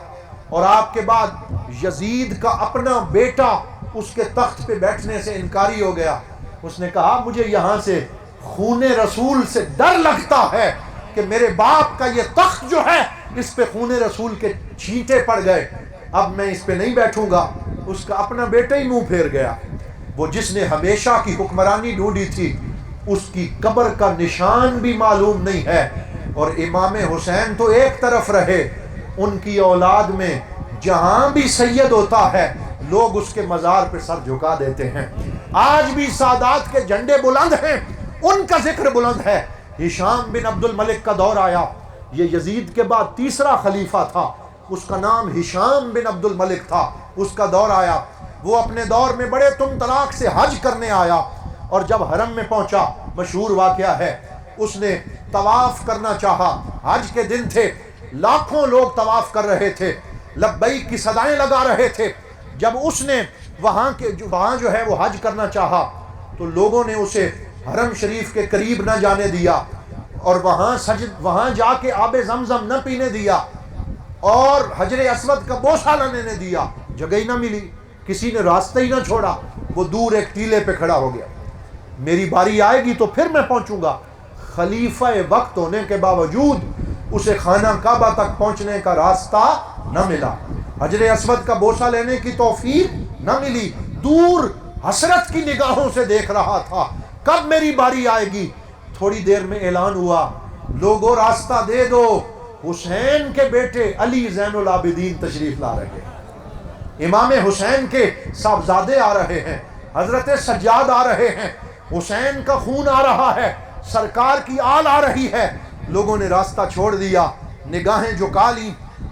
اور آپ کے بعد یزید کا اپنا بیٹا اس کے تخت پہ بیٹھنے سے انکاری ہو گیا۔ اس نے کہا مجھے یہاں سے خون رسول سے ڈر لگتا ہے کہ میرے باپ کا یہ تخت جو ہے اس پہ خون رسول کے چھینٹے پڑ گئے، اب میں اس پہ نہیں بیٹھوں گا۔ اس کا اپنا بیٹا ہی منہ پھیر گیا۔ وہ جس نے ہمیشہ کی حکمرانی ڈھونڈی تھی اس کی قبر کا نشان بھی معلوم نہیں ہے۔ اور امام حسین تو ایک طرف رہے، ان کی اولاد میں جہاں بھی سید ہوتا ہے لوگ اس کے مزار پہ سر جھکا دیتے ہیں۔ آج بھی سادات کے جھنڈے بلند ہیں، ان کا ذکر بلند ہے۔ ہشام بن عبد الملک کا دور آیا، یہ یزید کے بعد تیسرا خلیفہ تھا، اس کا نام ہشام بن عبد الملک تھا۔ اس کا دور آیا، وہ اپنے دور میں بڑے تم طلاق سے حج کرنے آیا، اور جب حرم میں پہنچا، مشہور واقعہ ہے، اس نے طواف کرنا چاہا۔ حج کے دن تھے، لاکھوں لوگ طواف کر رہے تھے، لبیک کی صدائیں لگا رہے تھے۔ جب اس نے وہاں جو ہے وہ حج کرنا چاہا تو لوگوں نے اسے حرم شریف کے قریب نہ جانے دیا، اور وہاں جا کے آب زمزم نہ پینے دیا، اور حجر اسود کا بوسہ نہ لینے دیا۔ جگہ ہی نہ ملی، کسی نے راستہ ہی نہ چھوڑا، وہ دور ایک ٹیلے پہ کھڑا ہو گیا۔ میری باری آئے گی تو پھر میں پہنچوں گا۔ خلیفہ وقت ہونے کے باوجود اسے خانہ کعبہ تک پہنچنے کا راستہ نہ ملا، حجر اسود کا بوسہ لینے کی توفیق نہ ملی، دور حسرت کی نگاہوں سے دیکھ رہا تھا کب میری باری آئے گی۔ تھوڑی دیر میں اعلان ہوا، لوگوں راستہ دے دو، حسین کے بیٹے علی زین العابدین تشریف لا رہے ہیں، امام حسین کے صاحبزادے آ رہے ہیں، حضرت سجاد آ رہے ہیں، حسین کا خون آ رہا ہے، سرکار کی آل آ رہی ہے۔ لوگوں نے راستہ چھوڑ دیا، نگاہیں جھکا لی۔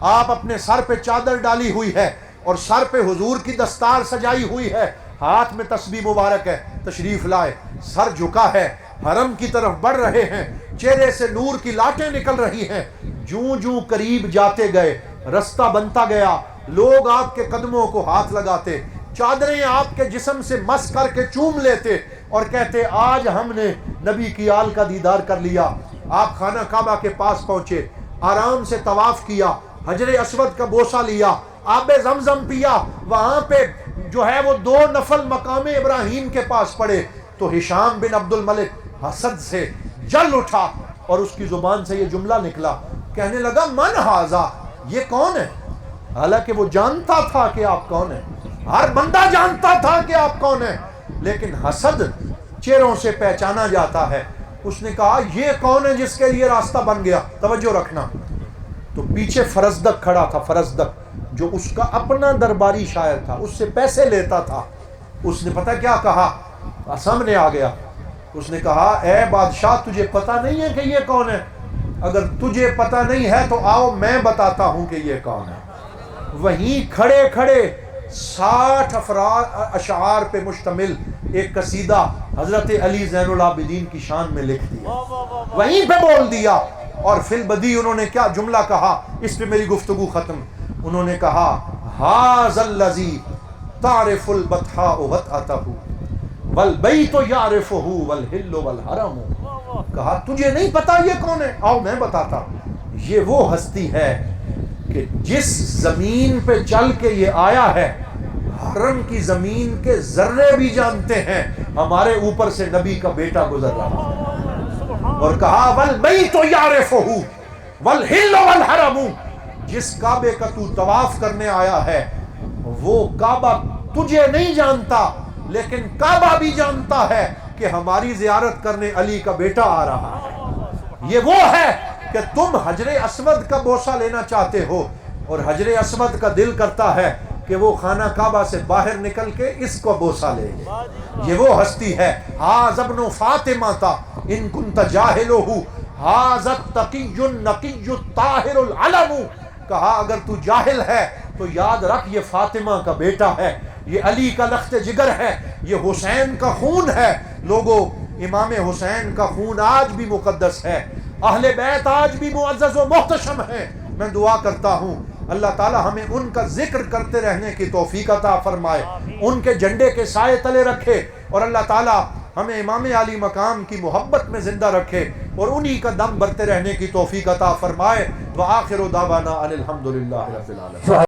آپ اپنے سر پہ چادر ڈالی ہوئی ہے اور سر پہ حضور کی دستار سجائی ہوئی ہے، ہاتھ میں تسبیح مبارک ہے، تشریف لائے، سر جھکا ہے، حرم کی طرف بڑھ رہے ہیں، چہرے سے نور کی لاٹیں نکل رہی ہیں۔ جوں جوں قریب جاتے گئے رستہ بنتا گیا، لوگ آپ کے قدموں کو ہاتھ لگاتے، چادریں آپ کے جسم سے مس کر کے چوم لیتے اور کہتے آج ہم نے نبی کی آل کا دیدار کر لیا۔ آپ خانہ کعبہ کے پاس پہنچے، آرام سے طواف کیا، حجر اسود کا بوسہ لیا، آب زمزم پیا، وہاں پہ جو ہے وہ 2 نفل مقام ابراہیم کے پاس پڑے تو ہشام بن عبد الملک حسد سے جل اٹھا اور اس کی زبان سے یہ جملہ نکلا، کہنے لگا من ہاذا، یہ کون ہے؟ حالانکہ وہ جانتا تھا کہ آپ کون ہیں، ہر بندہ جانتا تھا کہ آپ کون ہیں، لیکن حسد چہروں سے پہچانا جاتا ہے۔ اس نے کہا یہ کون ہے جس کے لیے راستہ بن گیا؟ توجہ رکھنا، تو پیچھے فرزدق کھڑا تھا، فرزدق جو اس کا اپنا درباری شاعر تھا، اس سے پیسے لیتا تھا۔ اس نے پتہ کیا کہا؟ سامنے آ گیا، اس نے کہا اے بادشاہ تجھے پتہ نہیں ہے کہ یہ کون ہے؟ اگر تجھے پتہ نہیں ہے تو آؤ میں بتاتا ہوں کہ یہ کون ہے۔ وہیں کھڑے کھڑے 60 اشعار پہ مشتمل ایک قصیدہ حضرت علی زین العابدین کی شان میں لکھ دیا، وہیں پہ بول دیا۔ اور فی البدی انہوں نے کیا جملہ کہا، اس پہ میری گفتگو ختم۔ انہوں نے کہا ھذا الذی تعرف البطحاء وطأتہ والبیت یعرفہ والحل والحرم۔ کہا تجھے نہیں پتا یہ کون ہے؟ آؤ میں بتاتا ہوں، یہ وہ ہستی ہے کہ جس زمین پہ چل کے یہ آیا ہے حرم کی زمین کے ذرے بھی جانتے ہیں ہمارے اوپر سے نبی کا بیٹا گزر رہا ہے. اور کہا والبیت یعرفہ والحل والحرم، جس کعبے کا تو طواف کرنے آیا ہے وہ کعبہ تجھے نہیں جانتا لیکن کعبہ بھی جانتا ہے کہ ہماری زیارت کرنے علی کا بیٹا آ رہا ہے. یہ وہ ہے کہ تم حجر اسود کا بوسہ لینا چاہتے ہو اور حجر اسود کا دل کرتا ہے کہ وہ خانہ کعبہ سے باہر نکل کے اس کو بوسہ لے لے. یہ وہ ہستی ہے ھذا ابن فاطمہ تا ان کنت جاہلہ ھذا التقی النقی الطاہر العلم. کہا اگر تو جاہل ہے تو یاد رکھ یہ فاطمہ کا بیٹا ہے، یہ علی کا لخت جگر ہے، یہ حسین کا خون ہے. لوگوں امام حسین کا خون آج بھی مقدس ہے، اہل بیت آج بھی معزز و محتشم ہیں. میں دعا کرتا ہوں اللہ تعالی ہمیں ان کا ذکر کرتے رہنے کی توفیق عطا فرمائے، ان کے جھنڈے کے سائے تلے رکھے، اور اللہ تعالی ہمیں امام علی مقام کی محبت میں زندہ رکھے اور انہی کا دم بھرتے رہنے کی توفیق عطا فرمائے. وآخر دعوانا ان الحمدللہ رب العالمین.